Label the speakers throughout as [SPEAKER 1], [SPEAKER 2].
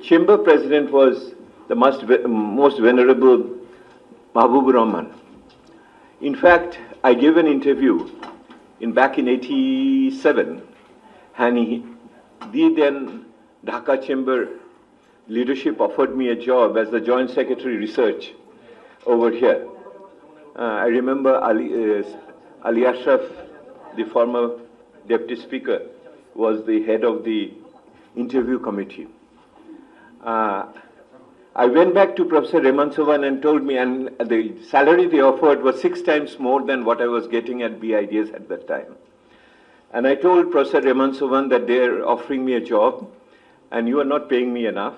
[SPEAKER 1] chamber president was the most venerable Mahbubur Rahman. In fact, I gave an interview back in '87, and the then Dhaka Chamber leadership offered me a job as the Joint Secretary Research over here. I remember Ali Ashraf, the former Deputy Speaker, was the head of the interview committee. I went back to Professor Remansovan and told me, and the salary they offered was 6 times more than what I was getting at BIDS at that time. And I told Professor Remansovan that they're offering me a job and you are not paying me enough.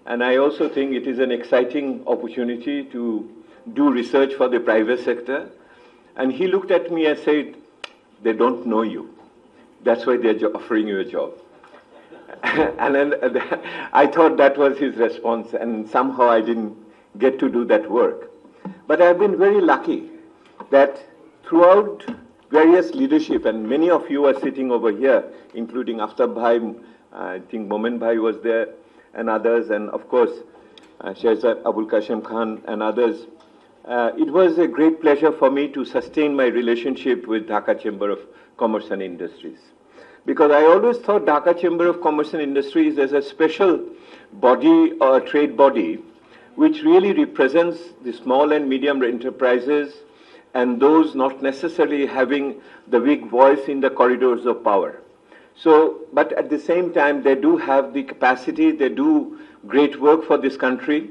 [SPEAKER 1] And I also think it is an exciting opportunity to do research for the private sector. And he looked at me and said, they don't know you. That's why they're offering you a job. And then I thought that was his response, and somehow I didn't get to do that work. But I've been very lucky that throughout various leadership, and many of you are sitting over here, including Aftab Bhai, I think Momen Bhai was there, and others, and of course, Shehzad Abul Qasim Khan and others. It was a great pleasure for me to sustain my relationship with Dhaka Chamber of Commerce and Industries. Because I always thought Dhaka Chamber of Commerce and Industries as a special body or trade body which really represents the small and medium enterprises and those not necessarily having the big voice in the corridors of power. So, but at the same time, they do have the capacity, they do great work for this country.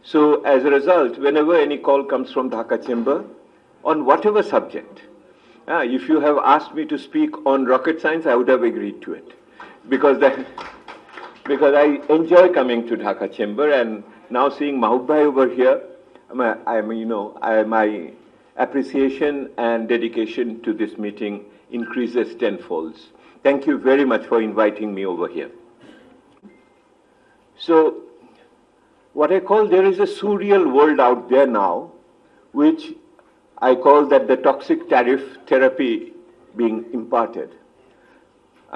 [SPEAKER 1] So as a result, whenever any call comes from Dhaka Chamber, on whatever subject, if you have asked me to speak on rocket science, I would have agreed to it. Because I enjoy coming to Dhaka Chamber, and now seeing Mahbub Bhai over here, my appreciation and dedication to this meeting increases tenfold. Thank you very much for inviting me over here. So, what I call, there is a surreal world out there now, which I call that the toxic tariff therapy being imparted.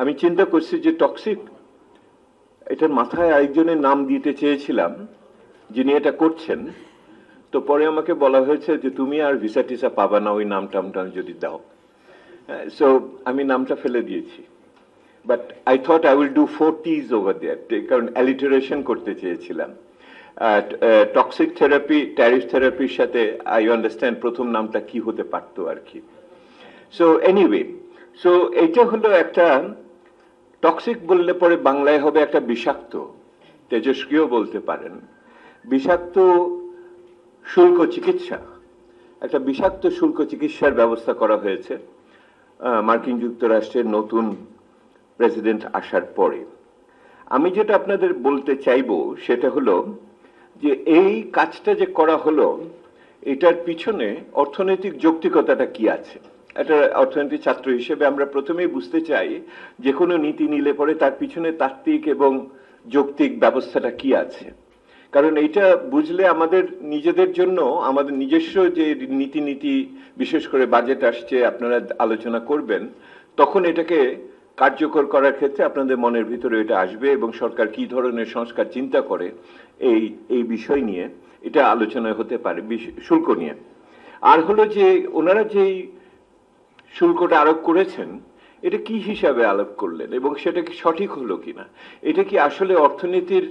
[SPEAKER 1] আমি চিন্তা করছি যে toxic এটার মাথায় আরেকজনের নাম দিতে চেয়েছিলাম যিনি এটা করছেন তো পরে আমাকে বলা হয়েছে যে তুমি আর ভিসা টিসা পাবা না ওই নামটা যদি দাও সো আমি নামটা ফেলে দিয়েছি but I thought I will do 4 T's over there কারণ অ্যালিটারেশন করতে চেয়েছিলাম টক্সিক থেরাপি ট্যারিফ থেরাপির সাথে আই আন্ডারস্ট্যান্ড প্রথম নামটা কি হতে পারতো আর কি সো এনিওয়ে সো এটা হলো একটা টক্সিক বললে পরে বাংলায় হবে একটা বিষাক্ত তেজস্ক্রিয় বলতে পারেন বিষাক্ত শুল্ক চিকিৎসা একটা বিষাক্ত শুল্ক চিকিৎসার ব্যবস্থা করা হয়েছে মার্কিন যুক্তরাষ্ট্রের নতুন প্রেসিডেন্ট আসার পরে আমি যেটা আপনাদের বলতে চাইবো সেটা হলো যে এই কাজটা যে করা হলো এটার পিছনে অর্থনৈতিক যৌক্তিকতাটা কি আছে একটা অর্থনৈতিক ছাত্র হিসেবে আমরা প্রথমেই বুঝতে চাই যে কোনো নীতি নিলে পরে তার পিছনে তাত্ত্বিক এবং যৌক্তিক ব্যবস্থাটা কি আছে কারণ এটা বুঝলে আমাদের নিজেদের জন্য আমাদের নিজস্ব যে নীতি বিশেষ করে বাজেট আসছে আপনারা আলোচনা করবেন তখন এটাকে কার্যকর করার ক্ষেত্রে আপনাদের মনের ভিতরে এটা আসবে এবং সরকার কি ধরনের সংস্কার চিন্তা করে এই বিষয় নিয়ে এটা আলোচনা হতে পারে শুল্ক নিয়ে আর হলো যে ওনারা যেই শুল্কটা আরোপ করেছেন এটা কি হিসাবে আরোপ করলেন এবং সেটা কি সঠিক হলো কিনা এটা কি আসলে অর্থনীতির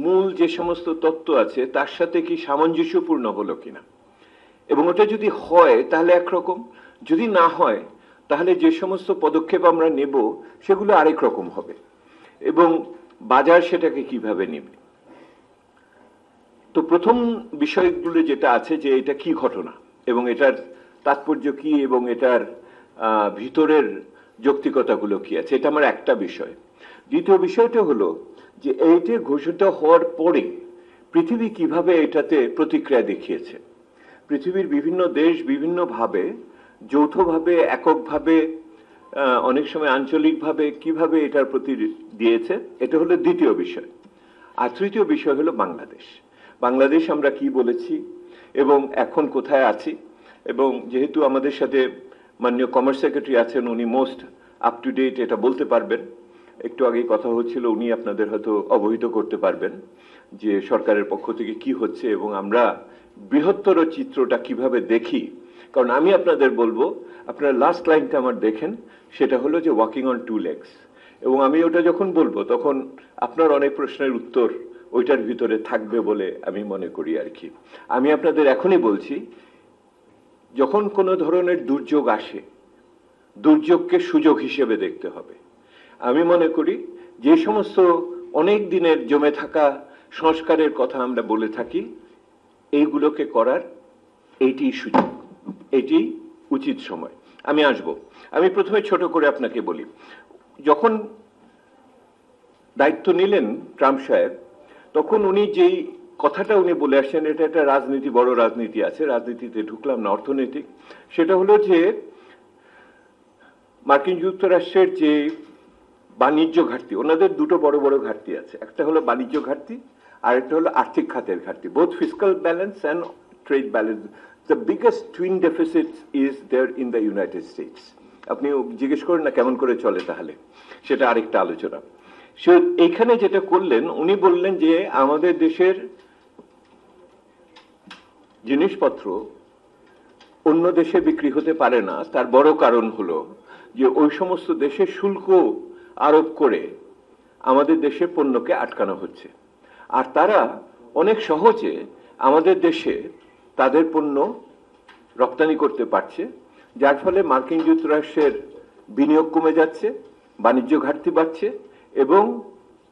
[SPEAKER 1] মূল যে সমস্ত তত্ত্ব আছে তার সাথে কি সামঞ্জস্যপূর্ণ হলো কিনা এবং ওটা যদি হয় তাহলে একরকম যদি না হয় তাহলে যে সমস্ত পদক্ষেপ আমরা নেব সেগুলো আরেক রকম হবে এবং বাজার সেটাকে কিভাবে নেবে তো প্রথম বিষয়গুলো যেটা আছে যে এটা কি ঘটনা এবং এটার তাৎপর্য কি এবং এটার ভিতরের যৌক্তিকতাগুলো কি আছে এটা আমার একটা বিষয় দ্বিতীয় বিষয়টা হলো যে এইটা ঘোষিত হওয়ার পরে পৃথিবী কিভাবে এটাতে প্রতিক্রিয়া দেখিয়েছে পৃথিবীর বিভিন্ন দেশ বিভিন্নভাবে যৌথভাবে এককভাবে অনেক সময় আঞ্চলিকভাবে কিভাবে এটার প্রতি দিয়েছে এটা হলো দ্বিতীয় বিষয় আর তৃতীয় বিষয় হলো বাংলাদেশ আমরা কি বলেছি এবং এখন কোথায় আছি এবং যেহেতু আমাদের সাথে মাননীয় কমার্স সেক্রেটারি আছেন উনি মোস্ট আপ টু ডেট এটা বলতে পারবেন একটু আগে কথা হচ্ছিল, উনি আপনাদের হয়তো অবহিত করতে পারবেন যে সরকারের পক্ষ থেকে কি হচ্ছে এবং আমরা বৃহত্তর চিত্রটা কিভাবে দেখি। কারণ আমি আপনাদের বলবো, আপনারা লাস্ট লাইনটা আমার দেখেন, সেটা হলো যে ওয়াকিং অন টু লেগস। এবং আমি ওটা যখন বলবো তখন আপনার অনেক প্রশ্নের উত্তর ওইটার ভিতরে থাকবে বলে আমি মনে করি আর কি। আমি আপনাদের এখনই বলছি, যখন কোনো ধরনের দুর্যোগ আসে, দুর্যোগকে সুযোগ হিসেবে দেখতে হবে। আমি মনে করি যে সমস্ত অনেক দিনের জমে থাকা সংস্কারের কথা আমরা বলে থাকি, এইগুলোকে করার এইটি সুযোগ, এটি উচিত সময়। আমি আসব, আমি প্রথমে ছোট করে আপনাকে বলি। যখন দায়িত্ব নিলেন ট্রাম্প সাহেব, তখন উনি যেই কথাটা উনি বলে আসছেন, এটা একটা রাজনীতি, বড় রাজনীতি আছে, রাজনীতিতে ঢুকলাম না, অর্থনৈতিক। সেটা হলো যে মার্কিন যুক্তরাষ্ট্রের যে বাণিজ্য ঘাটতি, ওনাদের দুটো বড় বড় ঘাটতি আছে, একটা হলো বাণিজ্য ঘাটতি আর একটা হলো আর্থিক খাতের ঘাটতি। Both fiscal balance and trade balance, the biggest twin deficit is there in the United States. আপনি জিজ্ঞেস করেন না কেমন করে চলে, তাহলে সেটা আরেকটা আলোচনা। সে এইখানে যেটা করলেন, উনি বললেন যে আমাদের দেশের জিনিসপত্র অন্য দেশে বিক্রি হতে পারে না, তার বড় কারণ হলো যে ওই সমস্ত দেশে শুল্ক আরোপ করে আমাদের দেশের পণ্যকে আটকানো হচ্ছে, আর তারা অনেক সহজে আমাদের দেশে তাদের পণ্য রপ্তানি করতে পারছে, যার ফলে মার্কিন যুক্তরাষ্ট্রের বিনিয়োগ কমে যাচ্ছে, বাণিজ্য ঘাটতি বাড়ছে এবং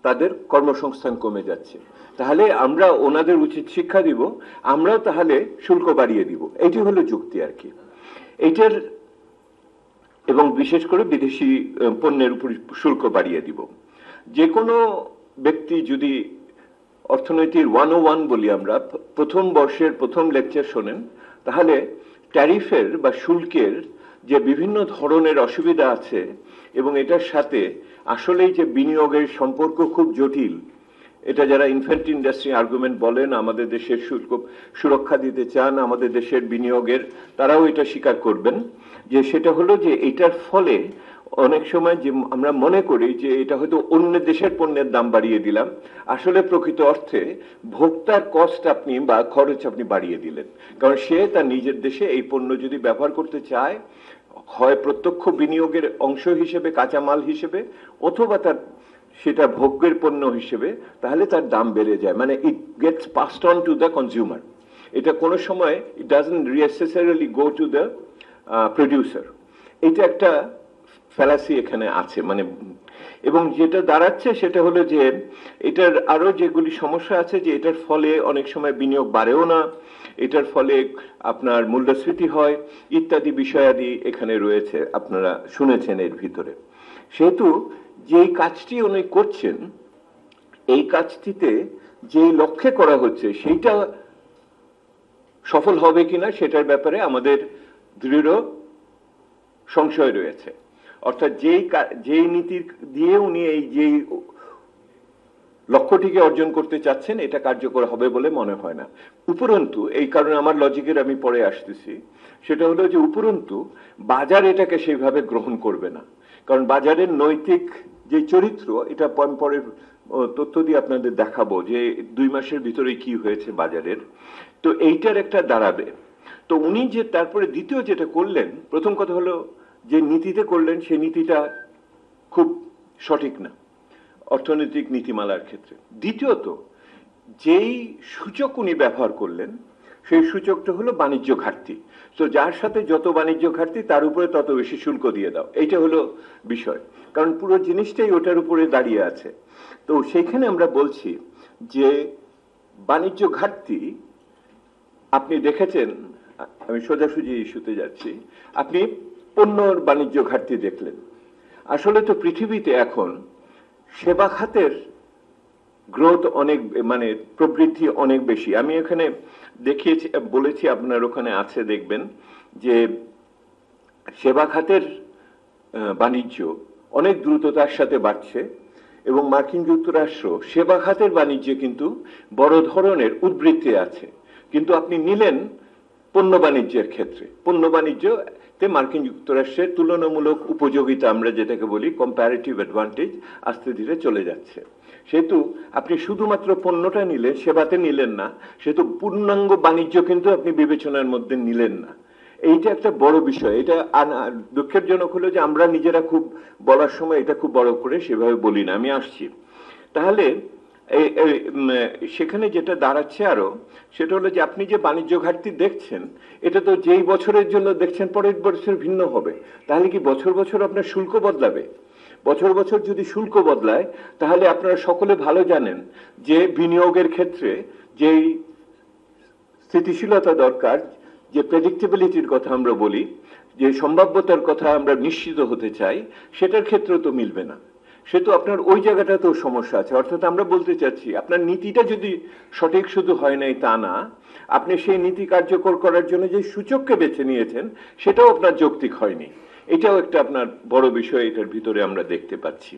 [SPEAKER 1] তাদের কর্মসংস্থান কমে যাচ্ছে। তাহলে আমরা ওনাদের উচিত শিক্ষা দিব, আমরাও তাহলে শুল্ক বাড়িয়ে দিব। এটি হলো যুক্তি আর কি এইটার, এবং বিশেষ করে বিদেশি পণ্যের উপর শুল্ক বাড়িয়ে দিব। যে কোনো ব্যক্তি যদি অর্থনীতির 101 বলি আমরা, প্রথম বর্ষের প্রথম লেকচার শোনেন, তাহলে ট্যারিফের বা শুল্কের যে বিভিন্ন ধরনের অসুবিধা আছে এবং এটার সাথে আসলেই যে বিনিয়োগের সম্পর্ক খুব জটিল, এটা যারা ইনফ্যান্ট ইন্ডাস্ট্রি আর্গুমেন্ট বলেন, আমাদের দেশের শুল্ক সুরক্ষা দিতে চান, আমাদের দেশের বিনিয়োগের, তারাও এটা স্বীকার করবেন যে সেটা হলো যে এটার ফলে অনেক সময় যে আমরা মনে করি যে এটা হয়তো অন্য দেশের পণ্যের দাম বাড়িয়ে দিলাম, আসলে প্রকৃত অর্থে ভোক্তার কস্ট আপনি বা খরচ আপনি বাড়িয়ে দিলেন। কারণ সে তার নিজের দেশে এই পণ্য যদি ব্যবহার করতে চায়, হয় প্রত্যক্ষ বিনিয়োগের অংশ হিসেবে, কাঁচামাল হিসেবে, অথবা তার সেটা ভোগ্যের পণ্য হিসেবে, তাহলে তার দাম বেড়ে যায়, মানে it gets passed on to the consumer. এটা কোনো সময় it doesn't necessarily go to the producer. এটা একটা ফ্যালাসি এখানে আছে, মানে, এবং যেটা দাঁড়াচ্ছে সেটা হলো যে এটার আরো যেগুলি সমস্যা আছে, যে এটার ফলে অনেক সময় বিনিয়োগ বাড়েও না, এটার ফলে আপনার মূল্যস্ফীতি হয়, ইত্যাদি বিষয়াদি এখানে রয়েছে, আপনারা শুনেছেন এর ভিতরে। সেহেতু যেই কাজটি উনি করছেন, এই কাজটিতে যেই লক্ষ্যে করা হচ্ছে সেইটা সফল হবে কিনা সেটার ব্যাপারে আমাদের দৃঢ় সংশয় রয়েছে। অর্থাৎ যেই নীতি দিয়ে উনি এই যেই লক্ষ্যটিকে অর্জন করতে চাচ্ছেন, এটা কার্যকর হবে বলে মনে হয় না। উপরন্তু, এই কারণে আমার লজিকের আমি পরে আসতেছি, সেটা হলো যে উপরন্তু বাজার এটাকে সেইভাবে গ্রহণ করবে না। কারণ বাজারের নৈতিক যে চরিত্র, এটা পরের তথ্য দিয়ে আপনাদের দেখাবো যে 2 মাসের ভিতরে কি হয়েছে বাজারের, তো এইটার একটা দাঁড়াবে। তো উনি যে তারপরে দ্বিতীয় যেটা করলেন, প্রথম কথা হলো যে নীতিতে করলেন, সেই নীতিটা খুব সঠিক না অর্থনৈতিক নীতিমালার ক্ষেত্রে। দ্বিতীয়ত, যেই সূচক উনি ব্যবহার করলেন, সেই সূচকটা হলো বাণিজ্য ঘাটতি। তো যার সাথে যত বাণিজ্য ঘাটতি, তার উপরে তত বেশি শুল্ক দিয়ে দাও, এইটা হলো বিষয়। কারণ পুরো জিনিসটাই ওটার উপরে দাঁড়িয়ে আছে। তো সেইখানে আমরা বলছি যে বাণিজ্য ঘাটতি, আপনি দেখেছেন, আমি সোজাসুজি ইস্যুতে যাচ্ছি, আপনি পণ্যর বাণিজ্য ঘাটতি দেখলেন। আসলে তো পৃথিবীতে এখন সেবা খাতের গ্রোথ অনেক, মানে প্রবৃদ্ধি অনেক বেশি। আমি এখানে দেখিয়েছি, বলেছি, আপনার ওখানে আছে, দেখবেন যে সেবা খাতের বাণিজ্য অনেক দ্রুততার সাথে বাড়ছে এবং মার্কিন যুক্তরাষ্ট্র সেবা খাতের বাণিজ্যে কিন্তু বড় ধরনের উদ্বৃত্তি আছে। কিন্তু আপনি নিলেন পণ্য বাণিজ্যের ক্ষেত্রে, পণ্য বাণিজ্য তে মার্কিন যুক্তরাষ্ট্রের তুলনামূলক উপযোগিতা আমরা যেটাকে বলি কম্পারেটিভ অ্যাডভান্টেজ আস্তে ধীরে চলে যাচ্ছে। সেহেতু আপনি শুধুমাত্র পণ্যটা নিলেন, সেবাতে নিলেন না, সেহেতু পূর্ণাঙ্গ বাণিজ্য কিন্তু আপনি বিবেচনার মধ্যে নিলেন না। এইটা একটা বড় বিষয়। এটা দুঃখের হলো যে আমরা নিজেরা খুব বলার সময় এটা খুব বড় করে সেভাবে বলি না। আমি আসছি। তাহলে সেখানে যেটা দাঁড়াচ্ছে আরো, সেটা হলো যে আপনি যে বাণিজ্য ঘাটতি দেখছেন, এটা তো যেই বছরের জন্য দেখছেন পরের বছর ভিন্ন হবে। তাহলে কি বছর বছর আপনার শুল্ক বদলাবে? বছর বছর যদি শুল্ক বদলায়, তাহলে আপনারা সকলে ভালো জানেন যে বিনিয়োগের ক্ষেত্রে যেই স্থিতিশীলতা দরকার, যে প্রেডিক্টেবিলিটির কথা আমরা বলি, যে সম্ভাব্যতার কথা আমরা নিশ্চিত হতে চাই, সেটার ক্ষেত্রে তো মিলবে না। সে তো আপনার ওই জায়গাটাতেও সমস্যা আছে। অর্থাৎ আমরা বলতে চাচ্ছি, আপনার নীতিটা যদি সঠিক শুধু হয় নাই তা না, আপনি সেই নীতি কার্যকর করার জন্য যে সূচককে বেছে নিয়েছেন সেটাও আপনার যৌক্তিক হয়নি। এটাও একটা আপনার বড় বিষয় এটার ভিতরে আমরা দেখতে পাচ্ছি।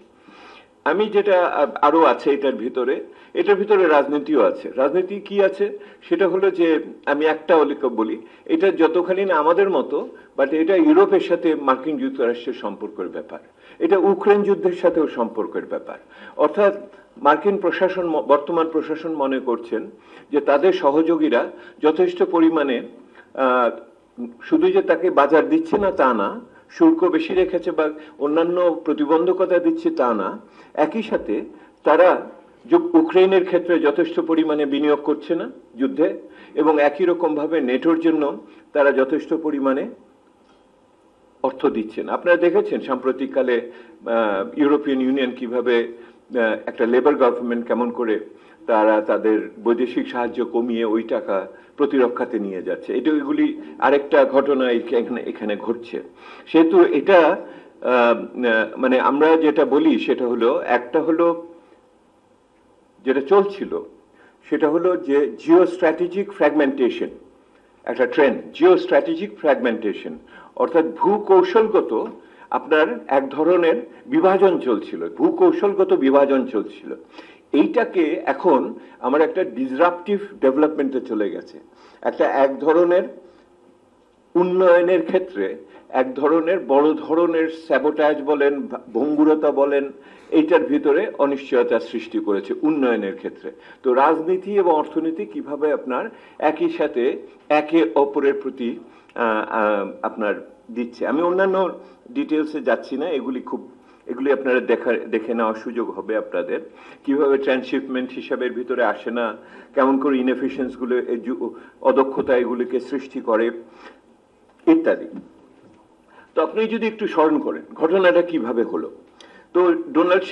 [SPEAKER 1] আমি যেটা আরো আছে এটার ভিতরে রাজনীতিও আছে। রাজনীতি কি আছে? সেটা হলো যে আমি একটা বলি, এটা যতখানি না আমাদের মতো, বাট এটা ইউরোপের সাথে মার্কিন যুক্তরাষ্ট্রের সম্পর্কের ব্যাপার, এটা ইউক্রেন যুদ্ধের সাথেও সম্পর্কের ব্যাপার। অর্থাৎ মার্কিন প্রশাসন, বর্তমান প্রশাসন মনে করছেন যে তাদের সহযোগীরা যথেষ্ট পরিমাণে শুধু যে তাকে বাজার দিচ্ছে না তা না, শুল্ক বেশি রেখেছে বা অন্যান্য প্রতিবন্ধকতা দিচ্ছে তা না, একই সাথে তারা ইউক্রেনের ক্ষেত্রে যথেষ্ট পরিমাণে বিনিয়োগ করছে না যুদ্ধে, এবং একই রকম ভাবে নেটোর জন্য তারা যথেষ্ট পরিমাণে অর্থ দিচ্ছেন। আপনারা দেখেছেন সাম্প্রতিককালে ইউরোপিয়ান ইউনিয়ন কিভাবে একটা লেবার গভর্নমেন্ট কেমন করে তারা তাদের বৈদেশিক সাহায্য কমিয়ে ওই টাকা প্রতিরক্ষাতে নিয়ে যাচ্ছে। এগুলি আরেকটা ঘটনা এখানে ঘটছে। সেহেতু এটা মানে আমরা যেটা বলি সেটা হলো, একটা হলো যেটা চলছিল সেটা হলো যে জিও স্ট্র্যাটেজিক ফ্র্যাগমেন্টেশন, একটা ট্রেন্ড, জিও স্ট্র্যাটেজিক ফ্র্যাগমেন্টেশন, অর্থাৎ ভূকৌশলগত আপনার এক ধরনের বিভাজন চলছিল, ভূকৌশলগত বিভাজন চলছিল। এইটাকে এখন আমার একটা ডিসরাপটিভ ডেভেলপমেন্টে চলে গেছে। এক ধরনের উন্নয়নের ক্ষেত্রে এক ধরনের বড় ধরনের স্যাবোটাজ বলেন, ভঙ্গুরতা বলেন, এইটার ভিতরে অনিশ্চয়তা সৃষ্টি করেছে উন্নয়নের ক্ষেত্রে। তো রাজনীতি এবং অর্থনীতি কিভাবে আপনার একই সাথে একে অপরের প্রতি আপনার দিচ্ছে। আমি অন্যান্য ডিটেলসে যাচ্ছি না, এগুলি আপনারা দেখে নেওয়ার সুযোগ হবে আপনাদের, কিভাবে ট্রান্সশিপমেন্ট হিসাবের ভিতরে আসে না, কেমন করে ইনএফিশিয়েন্স গুলো, অদক্ষতা এগুলিকে সৃষ্টি করে ইত্যাদি। তো আপনি যদি একটু স্মরণ করেন ঘটনাটা কিভাবে হলো। তো ডোনাল্ড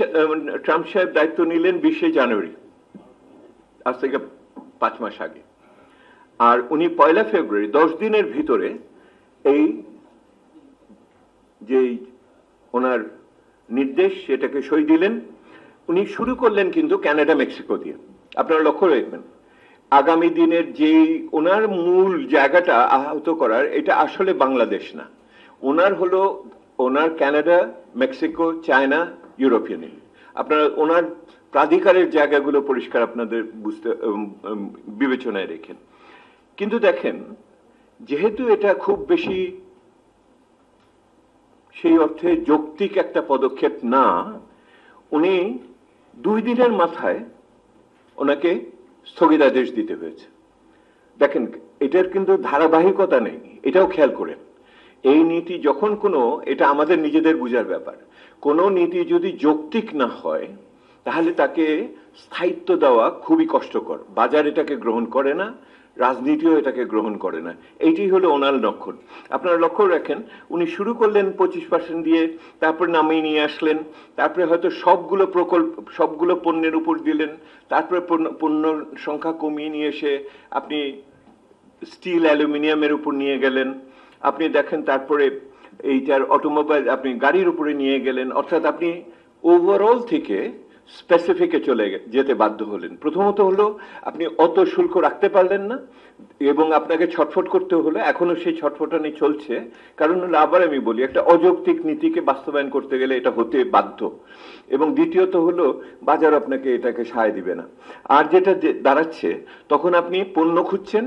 [SPEAKER 1] ট্রাম্প সাহেব দায়িত্ব নিলেন 20শে জানুয়ারি, আজ থেকে 5 মাস আগে। আর উনি 1 ফেব্রুয়ারি 10 দিনের ভিতরে এই যে ওনার নির্দেশ সেটাকে সই দিলেন। উনি শুরু করলেন কিন্তু কানাডা মেক্সিকো দিয়ে। আপনারা লক্ষ্য রাখবেন আগামী দিনের যে ওনার মূল জায়গাটা আহত করার, এটা আসলে বাংলাদেশ না, ওনার হলো ওনার Canada, Mexico, China, European Union. আপনারা ওনার প্রাধিকারের জায়গাগুলো পরিষ্কার আপনাদের বিবেচনায় রেখেন। কিন্তু দেখেন, যেহেতু এটা খুব বেশি সেই অর্থে যৌক্তিক একটা পদক্ষেপ না, উনি 2 দিনের মাথায় ওনাকে স্থগিতাদেশ দিতে হয়েছে। দেখেন, এটার কিন্তু ধারাবাহিকতা নেই, এটাও খেয়াল করেন। এই নীতি যখন এটা আমাদের নিজেদের বুঝার ব্যাপার, কোনো নীতি যদি যৌক্তিক না হয় তাহলে তাকে স্থায়িত্ব দেওয়া খুবই কষ্টকর। বাজার এটাকে গ্রহণ করে না, রাজনীতিও এটাকে গ্রহণ করে না। এইটি হলো ওনার লক্ষণ। আপনারা লক্ষ্য রাখেন, উনি শুরু করলেন 25% দিয়ে, তারপর নামিয়ে নিয়ে আসলেন, তারপরে হয়তো সবগুলো পণ্যের উপর দিলেন, তারপরে পণ্য সংখ্যা কমিয়ে নিয়ে এসে আপনি স্টিল, অ্যালুমিনিয়ামের উপর নিয়ে গেলেন। আপনি দেখেন তারপরে এইটার অটোমোবাইল, আপনি গাড়ির উপরে নিয়ে গেলেন। অর্থাৎ আপনি ওভারঅল থেকে স্পেসিফিকে চলে যেতে বাধ্য হলেন। প্রথমত হলো আপনি অত শুল্ক রাখতে পারলেন না, এবং আপনাকে ছটফট করতে হলো। এখনো সেই ছটফটানি চলছে। কারণ হলো, আবার আমি বলি, একটা অযৌক্তিক নীতিকে বাস্তবায়ন করতে গেলে এটা হতে বাধ্য। এবং দ্বিতীয়ত হলো, বাজার আপনাকে এটাকে সায় দিবে না। আর যেটা দাঁড়াচ্ছে, তখন আপনি পণ্য খুঁজছেন,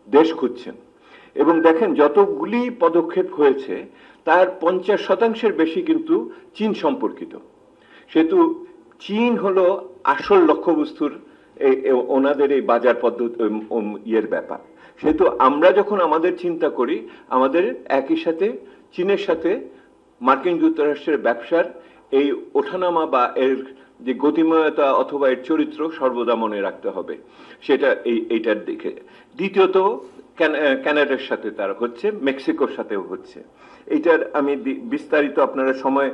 [SPEAKER 1] দেশ খুঁজছেন। এবং দেখেন যতগুলি পদক্ষেপ হয়েছে তার 50% বেশি কিন্তু চীন সম্পর্কিত। সেহেতু চীন হলো আসল লক্ষ্যবস্তুর ওনাদের এই বাজার পদ্ধতি ইয়ের ব্যাপার। সেহেতু আমরা যখন আমাদের চিন্তা করি, আমাদের একই সাথে চীনের সাথে মার্কিন যুক্তরাষ্ট্রের ব্যবসার এই ওঠানামা বা এর যে গতিময়তা অথবা এর চরিত্র সর্বদা মনে রাখতে হবে, সেটা এইটার দিকে। দ্বিতীয়ত কানাডার সাথে তার হচ্ছে, মেক্সিকোর সাথেও হচ্ছে। এইটার আমি বিস্তারিত, আপনারা সময়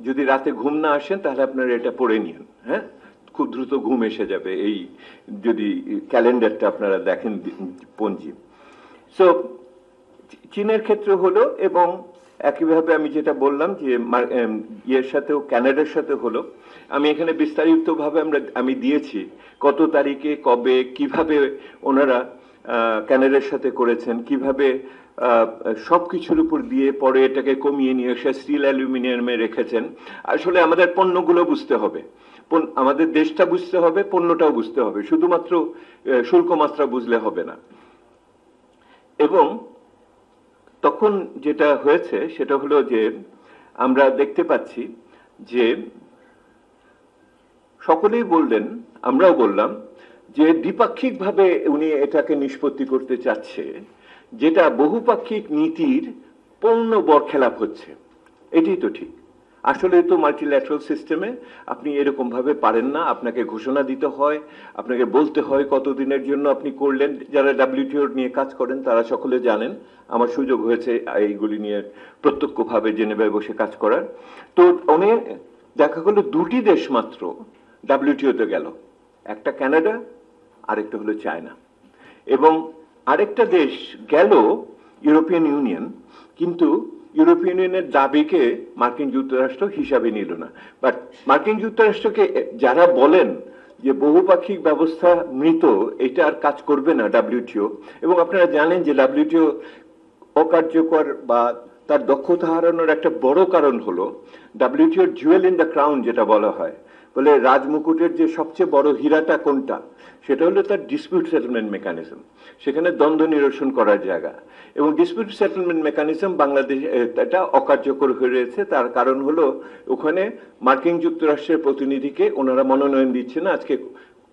[SPEAKER 1] যদি রাতে ঘুম না আসেন তাহলে আপনারা এটা পড়ে নিন, হ্যাঁ, খুব দ্রুত ঘুম এসে যাবে এই যদি ক্যালেন্ডারটা আপনারা দেখেন পঞ্জি। সো চীনের ক্ষেত্রে হলো, এবং একইভাবে আমি যেটা বললাম যে ইয়ের সাথেও কানাডার সাথে হলো। আমি এখানে বিস্তারিতভাবে আমি দিয়েছি কত তারিখে কবে কিভাবে ওনারা কানাডার সাথে করেছেন, কিভাবে সবকিছুর উপর দিয়ে পরে এটাকে কমিয়ে নিয়ে এসে স্টিল অ্যালুমিনিয়ামে রেখেছেন। আসলে আমাদের পণ্যগুলো বুঝতে হবে, আমাদের দেশটা বুঝতে হবে, পণ্যটাও বুঝতে হবে, শুধুমাত্র শুল্ক মাত্রা বুঝলে হবে না। এবং তখন যেটা হয়েছে সেটা হলো যে আমরা দেখতে পাচ্ছি যে সকলেই বললেন, আমরাও বললাম যে দ্বিপাক্ষিকভাবে উনি এটাকে নিষ্পত্তি করতে চাচ্ছে, যেটা বহুপাক্ষিক নীতির পূর্ণ বরখেলাপ হচ্ছে। এটাই তো ঠিক। আসলে তো মাল্টিল্যাটারাল সিস্টেমে আপনি এরকম ভাবে পারেন না, আপনাকে ঘোষণা দিতে হয়, আপনাকে বলতে হয় কতদিনের জন্য আপনি করলেন। যারা ডাব্লিউটিও নিয়ে কাজ করেন তারা সকলে জানেন, আমার সুযোগ হয়েছে এইগুলি নিয়ে প্রত্যক্ষভাবে জেনেভায় বসে কাজ করার। তো অনেক দেখা গেল দুটি দেশ মাত্র ডাব্লিউটিওতে গেল, একটা কানাডা আরেকটা হলো চায়না, এবং আরেকটা দেশ গেল ইউরোপিয়ান ইউনিয়ন, কিন্তু ইউরোপিয়ান ইউনিয়নের দাবিকে মার্কিন যুক্তরাষ্ট্র হিসাবে নিল না। বাট মার্কিন যুক্তরাষ্ট্রকে যারা বলেন যে বহুপাক্ষিক ব্যবস্থা মৃত, এটা আর কাজ করবে না ডাব্লিউটিও, এবং আপনারা জানেন যে ডাব্লিউটিও অকার্যকর বা তার দক্ষতা হারানোর একটা বড় কারণ হলো ডাব্লিউটিওর জুয়েল ইন দ্য ক্রাউন যেটা বলা হয়, বলে রাজমুকুটের যে সবচেয়ে বড় হীরাটা কোনটা, সেটা হলো তার ডিসপিউট সেটেলমেন্ট মেকানিজম। সেখানে দ্বন্দ্ব নিরসন করার জায়গা, এবং ডিসপিউট সেটেলমেন্ট মেকানিজম বাংলাদেশ এটা অকার্যকর হয়ে রয়েছে। তার কারণ হলো ওখানে মার্কিন যুক্তরাষ্ট্রের প্রতিনিধিকে ওনারা মনোনয়ন দিচ্ছে না, আজকে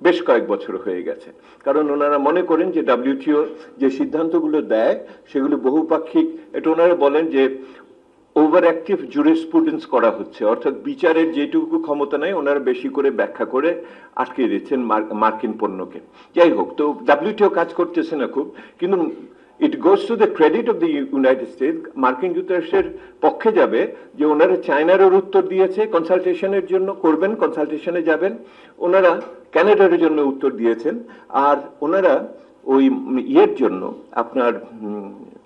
[SPEAKER 1] বেশ কয়েক বছর হয়ে গেছে। কারণ ওনারা মনে করেন যে ডাব্লিউটিও যে সিদ্ধান্তগুলো দেয় সেগুলো বহুপাক্ষিক, এটা ওনারা বলেন যে ওভার অ্যাক্টিভ জুরিসপ্রুডেন্স করা হচ্ছে, অর্থাৎ বিচারের যেটুকু ক্ষমতা নেই ওনারা বেশি করে ব্যাখ্যা করে আটকে দিচ্ছেন মার্কিন পণ্যকে। যাই হোক, তো ডাব্লিউটিও কাজ করতেছে না খুব, কিন্তু it goes to the credit of the United States, মার্কিন যুক্তরাষ্ট্রের পক্ষে যাবে যে ওনারা চায়নার উত্তর দিয়েছে কনসালটেশনের জন্য করবেন, কনসালটেশনে যাবেন, ওনারা কানাডার জন্য উত্তর দিয়েছেন, আর ওনারা ওই ইয়ের জন্য আপনার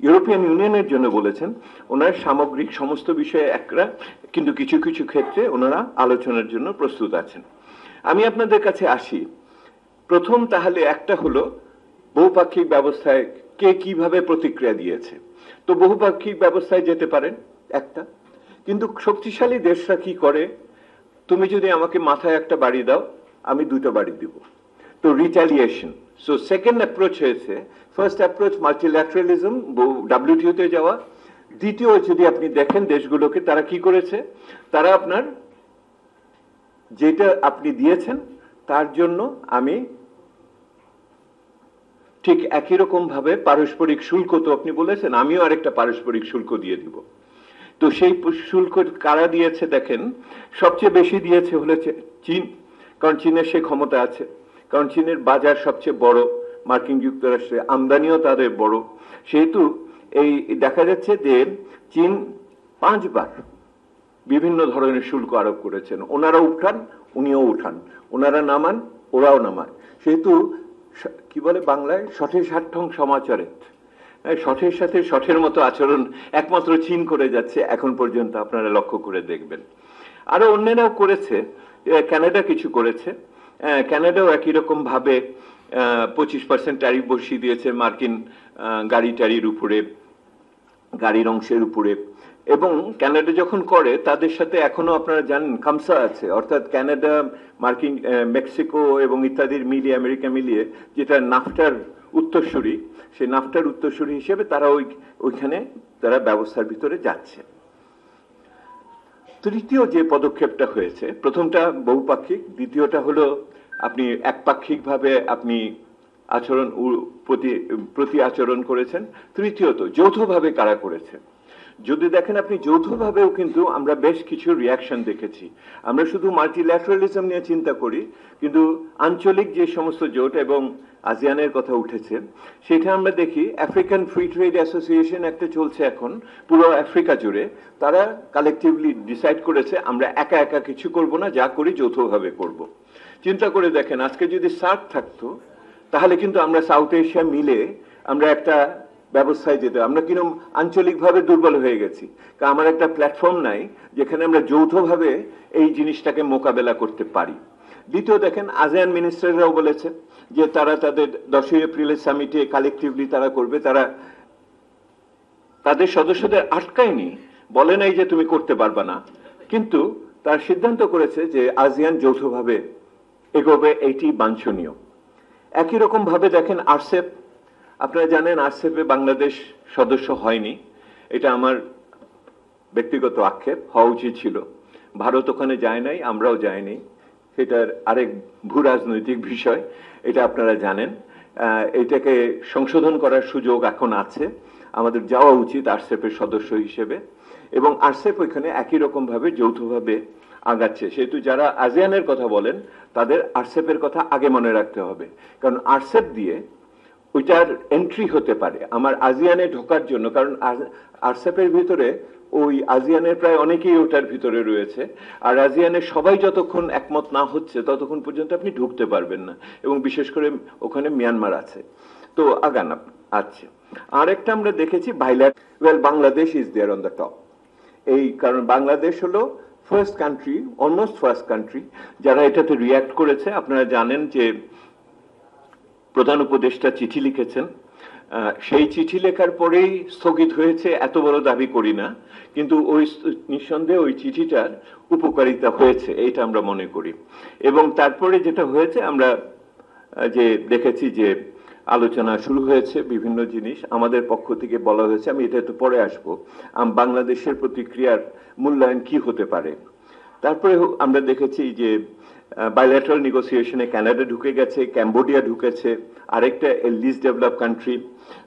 [SPEAKER 1] ইউরোপিয়ান ইউনিয়নের জন্য বলেছেন ওনার সামগ্রিক সমস্ত বিষয়ে একরা, কিন্তু কিছু কিছু ক্ষেত্রে ওনারা আলোচনার জন্য প্রস্তুত আছেন। আমি আপনাদের কাছে আসি, প্রথম তাহলে একটা হলো বহুপাক্ষিক ব্যবস্থায় কে কিভাবে প্রতিক্রিয়া দিয়েছে। তো বহুপাক্ষিক ব্যবস্থায় যেতে পারেন একটা, কিন্তু শক্তিশালী দেশরা কি করে, তুমি যদি আমাকে মাথায় একটা বাড়ি দাও আমি দুটো বাড়ি দিব, তো রিটালিয়েশন। সো সেকেন্ড অ্যাপ্রোচ হয়েছে, ফার্স্ট অ্যাপ্রোচ মাল্টিল্যাটারালিজম, ডাব্লিউটিওতে যাওয়া। দ্বিতীয় যদি আপনি দেখেন দেশগুলোকে তারা কি করেছে, তারা আপনার যেটা আপনি দিয়েছেন তার জন্য আমি ঠিক একই রকম ভাবে পারস্পরিক শুল্ক, তো আপনি বলেছেন আমিও আরেকটা পারস্পরিক শুল্ক দিয়ে দিব। তো সেই শুল্ক কারা দিয়েছে দেখেন, সবচেয়ে বেশি দিয়েছে হলো চীন, কারণ চীনের সে ক্ষমতা আছে, কারণ চীনের বাজার সবচেয়ে বড়, মার্কিন যুক্তরাষ্ট্রে আমদানিও তাদের বড়। সেহেতু এই দেখা যাচ্ছে যে চীন 5 বার বিভিন্ন ধরনের শুল্ক আরোপ করেছেন। ওনারা উঠান উনিও উঠান, ওনারা নামান ওরাও নামায়। সেহেতু কি বলে বাংলায়, শঠে ষাট্ঠং সমাচরে, শঠের সাথে শঠের মতো আচরণ একমাত্র চীন করে যাচ্ছে এখন পর্যন্ত, আপনারা লক্ষ্য করে দেখবেন। আরো অন্যেরাও করেছে, কানাডা কিছু করেছে, কানাডাও একই রকম ভাবে 25% ট্যারিফ বসিয়ে দিয়েছে মার্কিন গাড়ি টাড়ির উপরে, গাড়ির অংশের উপরে। এবং কানাডা যখন করে তাদের সাথে এখনো আপনারা জানেন খামসা আছে, অর্থাৎ কানাডা, মার্কিন, মেক্সিকো এবং ইত্যাদির মিলিয়ে, আমেরিকা মিলিয়ে যেটা নাফটার উত্তরসূরি, সেই নাফটার উত্তরসূরি হিসেবে তারা ওইখানে তারা ব্যবস্থার ভিতরে যাচ্ছে। তৃতীয় যে পদক্ষেপটা হয়েছে, প্রথমটা বহুপাক্ষিক, দ্বিতীয়টা হলো আপনি একপাক্ষিকভাবে আপনি আচরণ প্রতি আচরণ করেছেন, তৃতীয়ত যৌথভাবে কারা করেছে। যদি দেখেন আপনি যৌথভাবেও কিন্তু আমরা বেশ কিছু রিয়াকশন দেখেছি। আমরা শুধু মাল্টিল্যাটারালিজম নিয়ে চিন্তা করি, কিন্তু আঞ্চলিক যে সমস্ত জোট এবং আসিয়ানের কথা উঠেছে, সেটা আমরা দেখি আফ্রিকান ফ্রি ট্রেড অ্যাসোসিয়েশন একটা চলছে এখন পুরো আফ্রিকা জুড়ে। তারা কালেকটিভলি ডিসাইড করেছে আমরা একা একা কিছু করব না, যা করি যৌথভাবে করব। চিন্তা করে দেখেন আজকে যদি সার্ক থাকতো তাহলে কিন্তু আমরা সাউথ এশিয়া মিলে আমরা একটা ব্যবস্থায় যেতে। আমরা কিরকম আঞ্চলিকভাবে দুর্বল হয়ে গেছি, কারণ আমার একটা প্ল্যাটফর্ম নাই যেখানে আমরা যৌথভাবে এই জিনিসটাকে মোকাবেলা করতে পারি। দ্বিতীয় দেখেন আসিয়ান মিনিস্টাররাও বলেছে যে তারা তাদের 10ই এপ্রিলের সামিটে কালেকটিভলি তারা করবে। তারা তাদের সদস্যদের আটকায়নি, বলে নাই যে তুমি করতে পারবা না, কিন্তু তার সিদ্ধান্ত করেছে যে আসিয়ান যৌথভাবে এগোবে, এইটি বাঞ্ছনীয়। একই রকম ভাবে দেখেন আরসেপ, আপনারা জানেন আরসেপে বাংলাদেশ সদস্য হয়নি, এটা আমার ব্যক্তিগত আক্ষেপ, হওয়া উচিত ছিল। ভারত ওখানে যায় নাই, আমরাও যাইনি, সেটার আরেক ভূ রাজনৈতিক বিষয়, এটা আপনারা জানেন। এটাকে সংশোধন করার সুযোগ এখন আছে, আমাদের যাওয়া উচিত আরসেপের সদস্য হিসেবে। এবং আরসেপ ওইখানে একই রকম ভাবে যৌথভাবে আগাচ্ছে। সেহেতু যারা আসিয়ানের কথা বলেন তাদের আরসেপের কথা আগে মনে রাখতে হবে, কারণ আরসেপ দিয়ে ওইটার এন্ট্রি হতে পারে আমার আসিয়ানে ঢোকার জন্য। কারণ আরসেপের ভিতরে ওই আসিয়ানের প্রায় অনেকেই ওটার ভিতরে রয়েছে, আর আসিয়ানের সবাই যতক্ষণ একমত না হচ্ছে ততক্ষণ পর্যন্ত আপনি ঢুকতে পারবেন না, এবং বিশেষ করে ওখানে মিয়ানমার আছে। তো আগান আছে। আরেকটা আমরা দেখেছি Bangladesh is there on the top. এই কারণ বাংলাদেশ হলো first country, almost first country যারা এটাতে রিয়াক্ট করেছে। আপনারা জানেন যে প্রধান উপদেষ্টা চিঠি লিখেছেন, সেই চিঠি লেখার পরেই স্থগিত হয়েছে এত বড় দাবি করি না, কিন্তু ওই নিঃসন্দেহে ওই চিঠিটার উপকারিতা হয়েছে এইটা আমরা মনে করি। এবং তারপরে যেটা হয়েছে আমরা যে দেখেছি যে আলোচনা শুরু হয়েছে, বিভিন্ন জিনিস আমাদের পক্ষ থেকে বলা হয়েছে, আমি এটা একটু পরে আসবো, বাংলাদেশের প্রতিক্রিয়ার মূল্যায়ন কি হতে পারে। তারপরে আমরা দেখেছি যে বাইল্যাটারাল নেগোসিয়েশনে কানাডা ঢুকে গেছে, ক্যাম্বোডিয়া ঢুকেছে, আরেকটা লিস্ট ডেভেলপ কান্ট্রি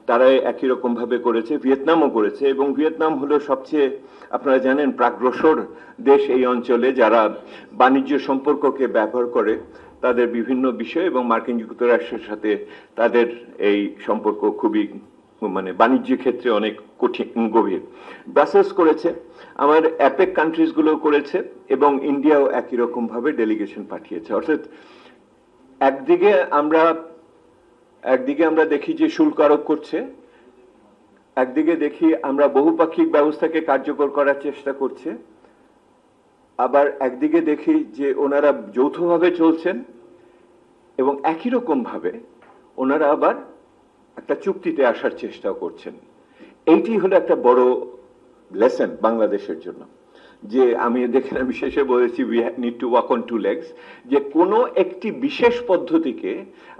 [SPEAKER 1] তারা একই রকম ভাবে করেছে, ভিয়েতনামও করেছে। এবং ভিয়েতনাম হলো সবচেয়ে আপনারা জানেন প্রাগ্রসর দেশ এই অঞ্চলে, যারা বাণিজ্য সম্পর্ককে ব্যবহার করে তাদের বিভিন্ন বিষয়, এবং মার্কিন যুক্তরাষ্ট্রের সাথে তাদের এই সম্পর্ক খুবই মানে বাণিজ্য ক্ষেত্রে অনেক কঠিন, গভীর। ব্রাসেলস করেছে, আমার অ্যাপেক কান্ট্রিজ গুলো করেছে, এবং ইন্ডিয়াও একই রকম ভাবে ডেলিগেশন পাঠিয়েছে। অর্থাৎ একদিকে আমরা দেখি যে শুল্ক আরোপ করছে, একদিকে দেখি আমরা বহুপাক্ষিক ব্যবস্থাকে কার্যকর করার চেষ্টা করছে, আবার একদিকে দেখি যে ওনারা যৌথভাবে চলছেন, এবং একই রকম ভাবে ওনারা আবার একটা চুক্তিতে আসার চেষ্টা করছেন। এইটি হলো একটা বড় লেসন বাংলাদেশের জন্য, যে আমি দেখলাম বিশেষে বলেছি we need to walk on two legs, যে কোনো একটি বিশেষ পদ্ধতিকে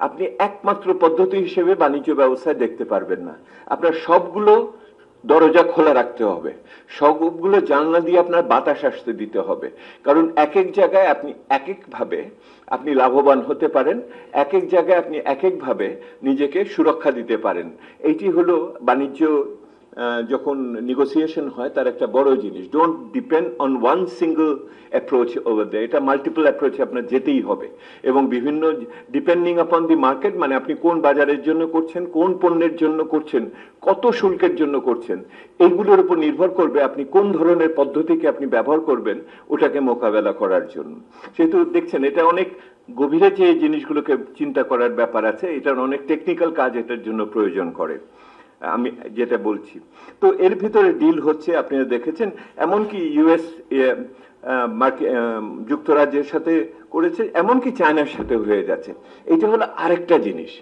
[SPEAKER 1] আপনি একমাত্র পদ্ধতি হিসেবে বাণিজ্য ব্যবস্থায় দেখতে পারবেন না। আপনার সবগুলো দরজা খোলা রাখতে হবে, সবগুলো জানলা দিয়ে আপনার বাতাস আসতে দিতে হবে, কারণ এক এক জায়গায় আপনি এক এক ভাবে আপনি লাভবান হতে পারেন, এক এক জায়গায় আপনি এক এক ভাবে নিজেকে সুরক্ষা দিতে পারেন। এইটি হলো বাণিজ্য যখন নেগোসিয়েশন হয় তার একটা বড় জিনিস। Don't depend on one single approach over the, এটা মাল্টিপল অ্যাপ্রোচে আপনার যেতেই হবে। এবং বিভিন্ন ডিপেন্ডিং আপন দি মার্কেট, মানে আপনি কোন বাজারের জন্য করছেন, কোন পণ্যের জন্য করছেন, কত শুল্কের জন্য করছেন, এইগুলোর উপর নির্ভর করবে আপনি কোন ধরনের পদ্ধতিকে আপনি ব্যবহার করবেন ওটাকে মোকাবেলা করার জন্য। সেহেতু দেখছেন এটা অনেক গভীরে যে জিনিসগুলোকে চিন্তা করার ব্যাপার আছে, এটার অনেক টেকনিক্যাল কাজ এটার জন্য প্রয়োজন করে, আমি যেটা বলছি। তো এর ভিতরে ডিল হচ্ছে, আপনারা দেখেছেন, এমনকি ইউএস যুক্তরাজ্যের সাথে করেছে, এমনকি চায়নার সাথে হয়ে যাচ্ছে। এটা হলো আরেকটা জিনিস,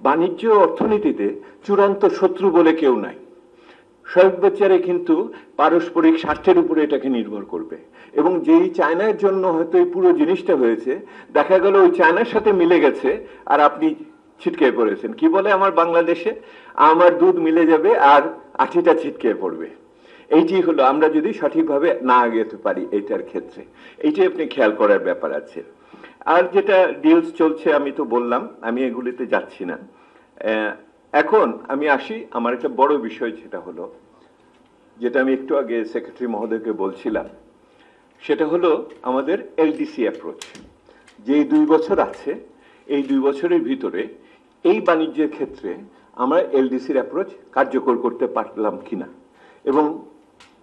[SPEAKER 1] বাণিজ্য অর্থনীতিতে চূড়ান্ত শত্রু বলে কেউ নাই, সর্বোচ্চারে কিন্তু পারস্পরিক স্বার্থের উপরে এটাকে নির্ভর করবে। এবং যেই চায়নার জন্য হয়তো এই পুরো জিনিসটা হয়েছে, দেখা গেল ওই চায়নার সাথে মিলে গেছে আর আপনি ছিটকে পড়েছেন। কি বলে আমার বাংলাদেশে, আমার দুধ মিলে যাবে আর আঠিটা ছিটকে পড়বে। এইটি হলো আমরা যদি সঠিকভাবে না আগাতে পারি এইটার ক্ষেত্রে, এইটি আপনি খেয়াল করার ব্যাপার আছে। আর যেটা ডিলস চলছে আমি তো বললাম, আমি এগুলিতে যাচ্ছি না। এখন আমি আসি আমার একটা বড় বিষয়, যেটা হলো, যেটা আমি একটু আগে সেক্রেটারি মহোদয়কে বলছিলাম, সেটা হলো আমাদের এলডিসি অ্যাপ্রোচ। যে 2 বছর আছে, এই 2 বছরের ভিতরে এই বাণিজ্যের ক্ষেত্রে আমরা এলডিসির অ্যাপ্রোচ কার্যকর করতে পারলাম কিনা। এবং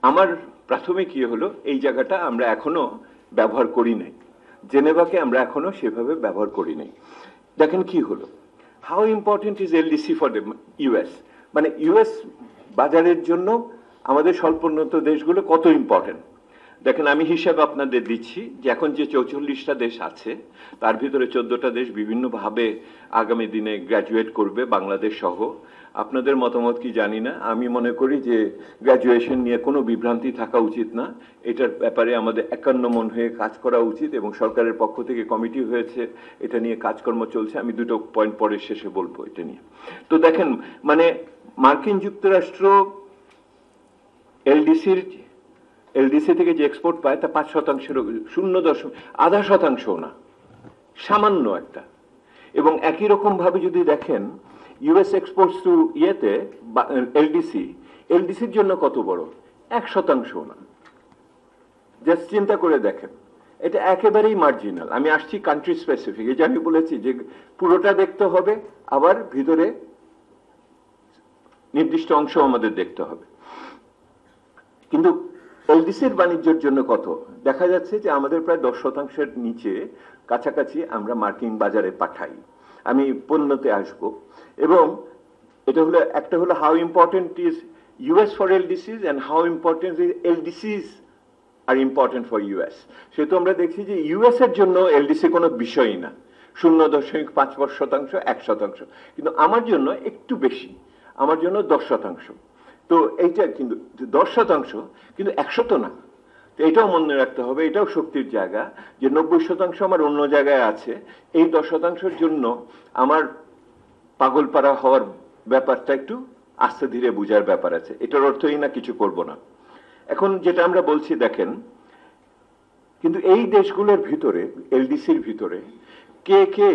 [SPEAKER 1] আমার প্রাথমিক ইয়ে হলো এই জায়গাটা আমরা এখনো ব্যবহার করি নাই, জেনেভাকে আমরা এখনো সেভাবে ব্যবহার করি নাই। দেখেন কি হলো, how important is LDC for the US, মানে ইউএস বাজারের জন্য আমাদের স্বল্পোন্নত দেশগুলো কত ইম্পর্টেন্ট। দেখেন আমি হিসাব আপনাদের দিচ্ছি যে এখন যে 44টা দেশ আছে তার ভিতরে 14টা দেশ বিভিন্নভাবে আগামী দিনে গ্র্যাজুয়েট করবে, বাংলাদেশ সহ। আপনাদের মতামত কি জানি না, আমি মনে করি যে গ্র্যাজুয়েশন নিয়ে কোনো বিভ্রান্তি থাকা উচিত না। এটার ব্যাপারে আমাদের একান্ন মন হয়ে কাজ করা উচিত এবং সরকারের পক্ষ থেকে কমিটি হয়েছে, এটা নিয়ে কাজকর্ম চলছে। আমি দুটো পয়েন্ট পরে শেষে বলবো এটা নিয়ে। তো দেখেন, মানে মার্কিন যুক্তরাষ্ট্র এলডিসি থেকে যে এক্সপোর্ট পায় তা 5%, 0.5% না, সামান্য একটা। এবং একই রকম ভাবে যদি দেখেন ইউএস এক্সপোর্টস টু ইয়েতে এলডিসির জন্য কত বড়, 1% না। জাস্ট চিন্তা করে দেখেন, এটা একেবারেই মার্জিনাল। আমি আসছি কান্ট্রি স্পেসিফিক, এই যে আমি বলেছি যে পুরোটা দেখতে হবে, আবার ভিতরে নির্দিষ্ট অংশ আমাদের দেখতে হবে। কিন্তু এলডিসির বাণিজ্যের জন্য কত দেখা যাচ্ছে যে আমাদের প্রায় 10%-এর নিচে কাছাকাছি আমরা মার্কিন বাজারে পাঠাই। আমি পণ্যতে আসব। এবং এটা হলো একটা হলো how important is US for LDCs and how important is LDCs are important for US. সেহেতু আমরা দেখছি যে ইউএস এর জন্য এলডিসি কোনো বিষয়ই না, 0.5%, 1%। কিন্তু আমার জন্য একটু বেশি, আমার জন্য 10%। তো এইটা কিন্তু 10%, কিন্তু 100 না। তো এটাও মনে রাখতে হবে, এটাও শক্তির জায়গা যে 90% আমার অন্য জায়গায় আছে। এই 10%-এর জন্য আমার পাগলপাড়া হওয়ার ব্যাপারটা একটু আস্তে ধীরে বুঝার ব্যাপার আছে। এটার অর্থই না কিছু করব না। এখন যেটা আমরা বলছি দেখেন, কিন্তু এই দেশগুলোর ভিতরে এলডিসির ভিতরে কে কে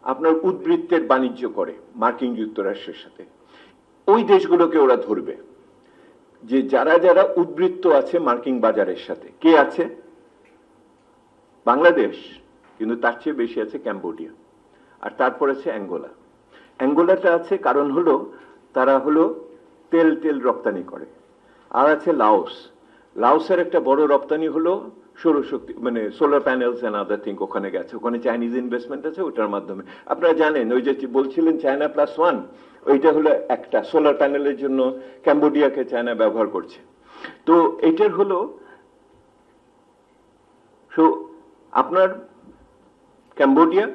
[SPEAKER 1] আপনার উদ্বৃত্তের বাণিজ্য করে মার্কিন যুক্তরাষ্ট্রের সাথে, ওই দেশগুলোকে ওরা ধরবে যে যারা যারা উদ্বৃত্ত আছে মার্কিন বাজারের সাথে। কে আছে? বাংলাদেশ, কিন্তু তার চেয়ে বেশি আছে ক্যাম্বোডিয়া, আর তারপর আছে অ্যাঙ্গোলা। অ্যাঙ্গোলাটা আছে কারণ হলো তারা হলো তেল রপ্তানি করে। আর আছে লাওস। লাওসের একটা বড় রপ্তানি হলো সৌরশক্তি, মানে solar panels and other thing, ওখানে গেছে। ওখানে চাইনিজ ইনভেস্টমেন্ট আছে, ওটার মাধ্যমে। আপনারা জানেন ওই যে বলছিলেন চায়না +1, ওইটা হলো একটা সোলার প্যানেলের জন্য ক্যাম্বোডিয়াকে চায়না ব্যবহার করছে। তো এইটার হলো আপনার ক্যাম্বোডিয়া,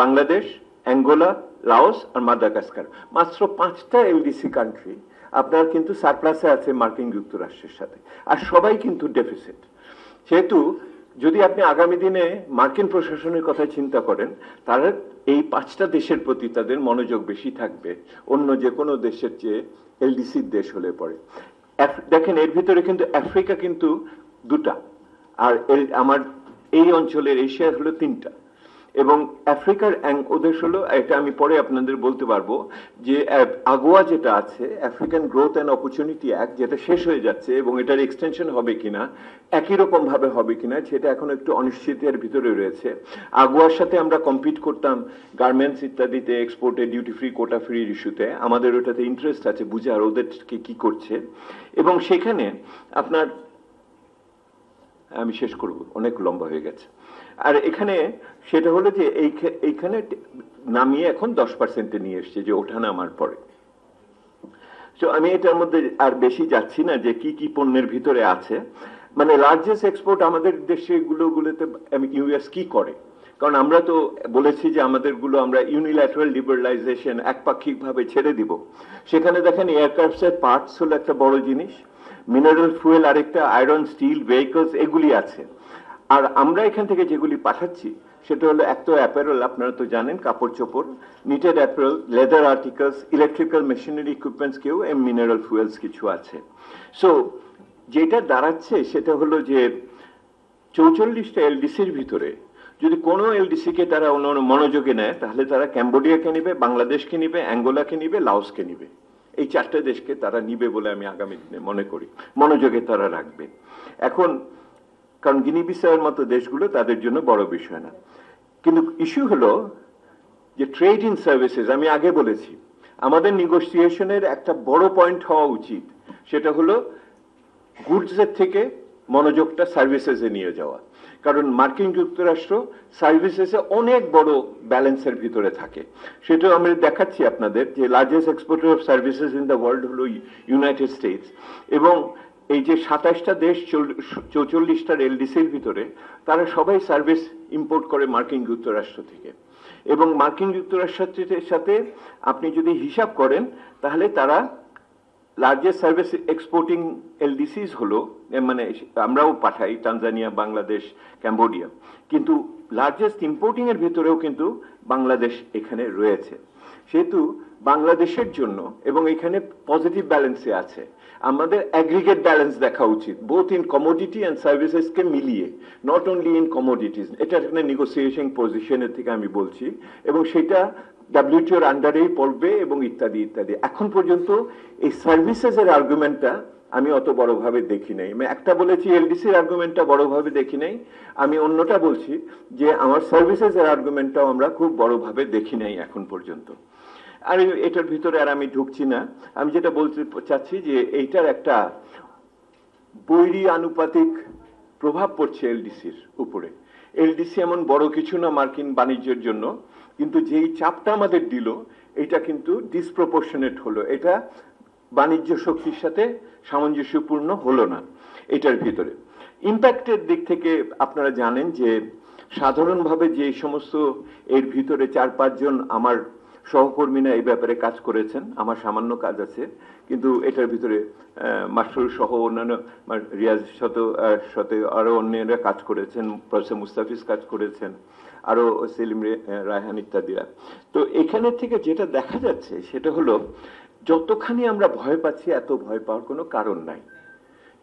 [SPEAKER 1] বাংলাদেশ, অ্যাঙ্গোলা, লাওস আর মাদাগাস্কার, মাত্র 5টা এলডিসি কান্ট্রি আপনার কিন্তু সারপ্লাসে আছে মার্কিন যুক্তরাষ্ট্রের সাথে, আর সবাই কিন্তু ডেফিসিট। সেহেতু যদি আপনি আগামী দিনে মার্কিন প্রশাসনের কথা চিন্তা করেন, তারা এই 5টা দেশের প্রতি তাদের মনোযোগ বেশি থাকবে অন্য যে কোনো দেশের চেয়ে এলডিসির দেশ হলে পরে। দেখেন এর ভিতরে কিন্তু আফ্রিকা কিন্তু 2টা, আর আমার এই অঞ্চলের এশিয়ার হলো 3টা। এবং আফ্রিকার ওদের হলো, এটা আমি পরে আপনাদের বলতে পারবো, যে আগোয়া যেটা আছে African growth and opportunity act, যেটা শেষ হয়ে যাচ্ছে এবং এটার এক্সটেনশন হবে কিনা, একই রকম ভাবে হবে কিনা, সেটা এখন একটু অনিশ্চিতের ভিতরে রয়েছে। আগোয়ার সাথে আমরা কম্পিট করতাম গার্মেন্টস ইত্যাদিতে, এক্সপোর্টে ডিউটি ফ্রি, কোটা ফ্রি ইস্যুতে। আমাদের ওটাতে ইন্টারেস্ট আছে বুঝার ওদেরকে কি করছে। এবং সেখানে আপনার, আমি শেষ করব, অনেক লম্বা হয়ে গেছে। আর এখানে সেটা হলো যে এইখানে নামিয়ে এখন 10%-এ নিয়ে এসছে, যে ওঠা নামার পরে। তো আমি এটার মধ্যে আর বেশি যাচ্ছি না যে কি কি পণ্যের ভিতরে আছে। মানে লার্জেস্ট এক্সপোর্ট আমাদের দেশে গুলোতে ইউএস কি করে কারণ আমরা তো বলেছি যে আমাদেরগুলো আমরা ইউনিল্যাটারাল লিবারালাইজেশন একপাক্ষিকভাবে ছেড়ে দিব। সেখানে দেখেন এয়ারক্রাফটসের পার্টস হলো একটা বড় জিনিস, মিনারেল ফুয়েল আরেকটা, আয়রন, স্টিল, ভেহিকলস এগুলি আছে। আর আমরা এখান থেকে যেগুলি পাঠাচ্ছি সেটা হলো এক তো অ্যাপারেল, আপনারা তো জানেন, কাপড় চোপড়, knitted apparel, leather articles, electrical machinery equipments কেউ, মিনারেল ফুয়েলস কিছু আছে। সো যেটা দাঁড়াচ্ছে সেটা হলো যে 44টা এলডিসির ভিতরে যদি কোনো এলডিসিকে তারা মনোযোগে নেয় তাহলে তারা ক্যাম্বোডিয়াকে নিবে, বাংলাদেশকে নিবে, অ্যাঙ্গোলাকে নিবে, লাওসকে নিবে। এই 4টে দেশকে তারা নিবে বলে আমি আগামী দিনে মনে করি, মনোযোগে তারা রাখবে। এখন কারণ গিনি বিসাউয়ের মতো দেশগুলো তাদের জন্য বড় বিষয় না, কিন্তু ইস্যু হলো যে ট্রেড ইন সার্ভিসেস। আমি আগে বলেছি আমাদের নেগোসিয়েশনের একটা বড় পয়েন্ট হওয়া উচিত, সেটা হলো গুডসের থেকে মনোযোগটা সার্ভিসেসে নিয়ে যাওয়া। কারণ মার্কিন যুক্তরাষ্ট্র সার্ভিসেসে অনেক বড় ব্যালেন্সের ভিতরে থাকে। সেটাও আমি দেখাচ্ছি আপনাদের যে largest exporter of services in the world হলো ইউনাইটেড স্টেটস, এবং এই যে 27টা দেশ 44টার এলডিসির ভিতরে তারা সবাই সার্ভিস ইম্পোর্ট করে মার্কিন যুক্তরাষ্ট্র থেকে। এবং মার্কিন যুক্তরাষ্ট্রের সাথে আপনি যদি হিসাব করেন তাহলে তারা লার্জেস্ট সার্ভিস এক্সপোর্টিং এলডিসিস হলো, মানে আমরাও পাঠাই তানজানিয়া, বাংলাদেশ, ক্যাম্বোডিয়া, কিন্তু লার্জেস্ট ইম্পোর্টিং এর ভিতরেও কিন্তু বাংলাদেশ এখানে রয়েছে। সেহেতু বাংলাদেশের জন্য, এবং এখানে পজিটিভ ব্যালেন্সে আছে, আমাদের অ্যাগ্রিগেট ব্যালেন্স দেখা উচিত বোথ ইন কমোডিটি অ্যান্ড সার্ভিসেসকে মিলিয়ে, নট অনলি ইন কমোডিটিস। এটা একটা নেগোসিয়েশন পজিশনের থেকে আমি বলছি, এবং সেটা ডাব্লিউটিওর আন্ডারেই পড়বে এবং ইত্যাদি ইত্যাদি। এখন পর্যন্ত এই সার্ভিসেস এর আর্গুমেন্টটা আমি অত বড়ভাবে দেখি নাই। আমি একটা বলেছি এলডিসির আর্গুমেন্টটা বড়ভাবে দেখি নাই, আমি অন্যটা বলছি যে আমার সার্ভিসেস এর আর্গুমেন্টটাও আমরা খুব বড়ভাবে দেখি নাই এখন পর্যন্ত। আর এটার ভিতরে আর আমি ঢুকছি না। আমি যেটা বলতে চাচ্ছি যে এইটার একটা বৈরী আনুপাতিক প্রভাব পড়ছে এলডিসির উপরে। এলডিসি এমন বড় কিছু না মার্কিন বাণিজ্যের জন্য, কিন্তু যেই চাপটা আমাদের দিল এটা কিন্তু ডিসপ্রপোর্শনেট হলো, এটা বাণিজ্য শক্তির সাথে সামঞ্জস্যপূর্ণ হলো না। এটার ভিতরে ইম্প্যাক্টের দিক থেকে আপনারা জানেন যে সাধারণভাবে যে সমস্ত এর ভিতরে 4-5 জন আমার সহকর্মীরা এই ব্যাপারে কাজ করেছেন, আমার সামান্য কাজ আছে, কিন্তু এটার ভিতরে মাস্টার সহ অন্যান্য রিয়াজ সাথে আরো অন্যরা কাজ করেছেন, প্রফেসর মুস্তাফিজ কাজ করেছেন, আরো সেলিম রায়হান ইত্যাদিরা। তো এখানে থেকে যেটা দেখা যাচ্ছে সেটা হলো যতখানি আমরা ভয় পাচ্ছি এত ভয় পাওয়ার কোনো কারণ নাই,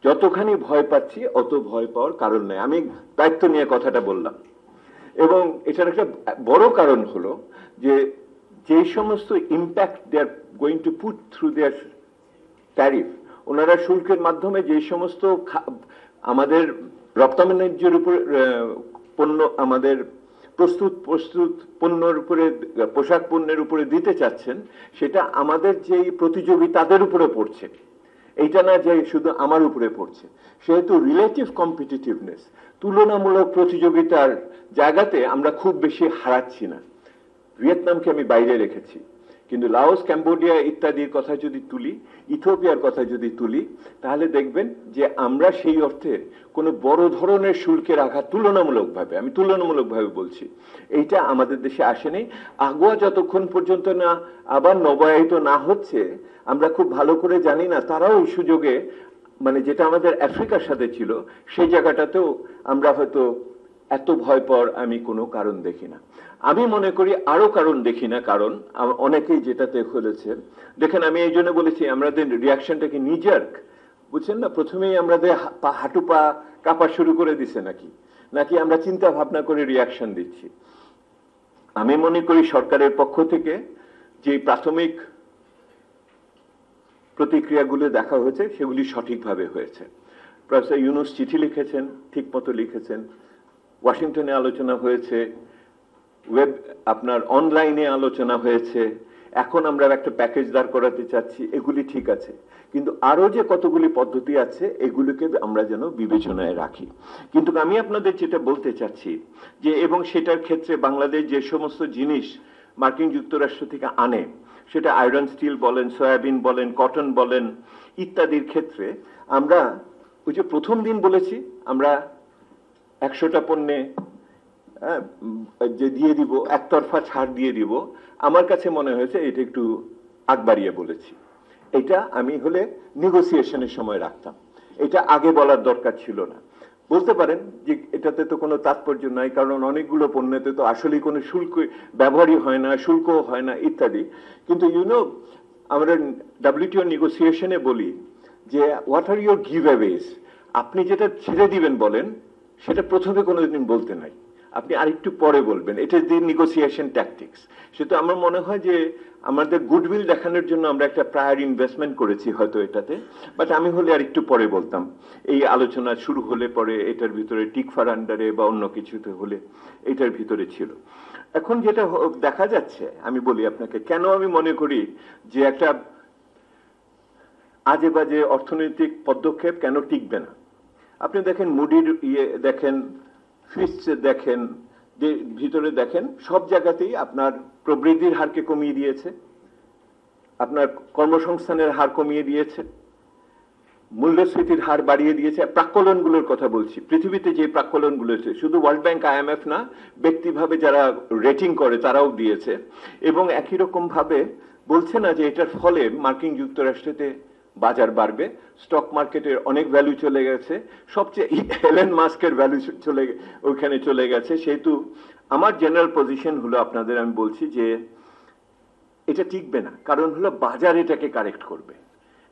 [SPEAKER 1] যতখানি ভয় পাচ্ছি অত ভয় পাওয়ার কারণ নাই। আমি দায়িত্ব নিয়ে কথাটা বললাম, এবং এটার একটা বড় কারণ হলো যে যে সমস্ত impact they are going to put through their tariff, ওনারা শুল্কের মাধ্যমে যে সমস্ত আমাদের রপ্তানি বাণিজ্যের উপর পণ্য, আমাদের প্রস্তুত পণ্যের উপরে, পোশাক পণ্যের উপরে দিতে চাচ্ছেন, সেটা আমাদের যেই প্রতিযোগী তাদের উপরে পড়ছে, এইটা না যে শুধু আমার উপরে পড়ছে। সেহেতু রিলেটিভ কম্পিটিটিভনেস, তুলনামূলক প্রতিযোগিতার জায়গাতে আমরা খুব বেশি হারাচ্ছি না। ভিয়েতনামকে আমি বাইরে রেখেছি, কিন্তু লাওস, ক্যাম্বোডিয়া ইত্যাদির কথা যদি তুলি, ইথিওপিয়ার কথা যদি তুলি, তাহলে দেখবেন যে আমরা সেই অর্থে কোনো বড় ধরনের শুল্কের আঘাত তুলনামূলকভাবে, আমি তুলনামূলকভাবে বলছি, এইটা আমাদের দেশে আসেনি। আগুয়া যতক্ষণ পর্যন্ত না আবার নবায়িত না হচ্ছে, আমরা খুব ভালো করে জানি না তারাও এই সুযোগে, মানে যেটা আমাদের আফ্রিকার সাথে ছিল সেই জায়গাটাতেও আমরা হয়তো এত ভয় পাওয়ার আমি কোনো কারণ দেখি না। আমি মনে করি আরো কারণ দেখি না, কারণ অনেকেই যেটাতে হয়েছে দেখেন, আমি এই জন্য বলেছি আমাদের রিয়াকশনটাকে নিজার্ক, বুঝছেন না, প্রথমেই আমাদের হাঁটু পা কাঁপা শুরু করে দিছে নাকি আমরা চিন্তা ভাবনা করে রিয়াকশন দিচ্ছি। আমি মনে করি সরকারের পক্ষ থেকে যে প্রাথমিক প্রতিক্রিয়াগুলো দেখা হয়েছে সেগুলি সঠিকভাবে হয়েছে। প্রফেসর ইউনুস চিঠি লিখেছেন, ঠিক মতো লিখেছেন, ওয়াশিংটনে আলোচনা হয়েছে, ওয়েব আপনার অনলাইনে আলোচনা হয়েছে, এখন আমরা একটা প্যাকেজ দাঁড় করাতে চাচ্ছি, এগুলি ঠিক আছে, কিন্তু আরো যে কতগুলি পদ্ধতি আছে এগুলিকে আমরা যেন বিবেচনায় রাখি। কিন্তু আমি আপনাদের যেটা বলতে চাচ্ছি যে, এবং সেটার ক্ষেত্রে বাংলাদেশ যে সমস্ত জিনিস মার্কিন যুক্তরাষ্ট্র থেকে আনে, সেটা আয়রন স্টিল বলেন, সয়াবিন বলেন, কটন বলেন ইত্যাদির ক্ষেত্রে আমরা ওই যে প্রথম দিন বলেছি আমরা 100টা পণ্যে যে দিয়ে দিব, একতরফা ছাড় দিয়ে দিব, আমার কাছে মনে হয়েছে এটা একটু আগ বাড়িয়ে বলেছি। এটা আমি হলে নেগোসিয়েশনের সময় রাখতাম, এটা আগে বলার দরকার ছিল না। বলতে পারেন যে এটাতে তো কোনো তাৎপর্য নাই, কারণ অনেকগুলো পণ্যতে তো আসলেই কোনো শুল্ক ব্যবহারই হয় না, শুল্কও হয় না ইত্যাদি। কিন্তু আমরা WTO নেগোসিয়েশনে বলি যে হোয়াট আর ইউর গিভ অ্যাওয়েজ, আপনি যেটা ছেড়ে দিবেন বলেন সেটা প্রথমে কোনোদিন বলতে নাই, আপনি আরেকটু পরে বলবেন। এটা দি নেগোসিয়েশন ট্যাকটিক্স। সেটা আমার মনে হয় যে আমাদের গুডউইল দেখানোর জন্য আমরা একটা প্রায়র ইনভেস্টমেন্ট করেছি হয়তো এটাতে, বাট আমি হলে আরেকটু পরে বলতাম। এই আলোচনা শুরু হলে পরে এটার ভিতরে টিকফার আন্ডারে বা অন্য কিছুতে হলে এটার ভিতরে ছিল। এখন যেটা দেখা যাচ্ছে, আমি বলি আপনাকে কেন আমি মনে করি যে একটা আজে বাজে অর্থনৈতিক পদক্ষেপ কেন টিকবে না। আপনি দেখেন মুডির দেখেন, ফিচ দেখেন, ভিতরে দেখেন, সব জায়গাতেই আপনার প্রবৃদ্ধির হারকে কমিয়ে দিয়েছে, আপনার কর্মসংস্থানের হার কমিয়ে দিয়েছে, মূল্যস্ফীতির হার বাড়িয়ে দিয়েছে। প্রাক্কলনগুলোর কথা বলছি, পৃথিবীতে যে প্রাক্কলনগুলো আছে, শুধু ওয়ার্ল্ড ব্যাংক IMF না, ব্যক্তিভাবে যারা রেটিং করে তারাও দিয়েছে। এবং একই রকম ভাবে বলছে না যে এটার ফলে মার্কিন যুক্তরাষ্ট্রেতে বাজার বাড়বে, স্টক মার্কেটের অনেক ভ্যালু চলে গেছে, সবচেয়ে এলেন মাস্কের ভ্যালু ওইখানে চলে গেছে। সেহেতু আমার জেনারেল পজিশন হলো, আপনাদের আমি বলছি যে এটা টিকবে না। কারণ হলো বাজার এটাকে কারেক্ট করবে,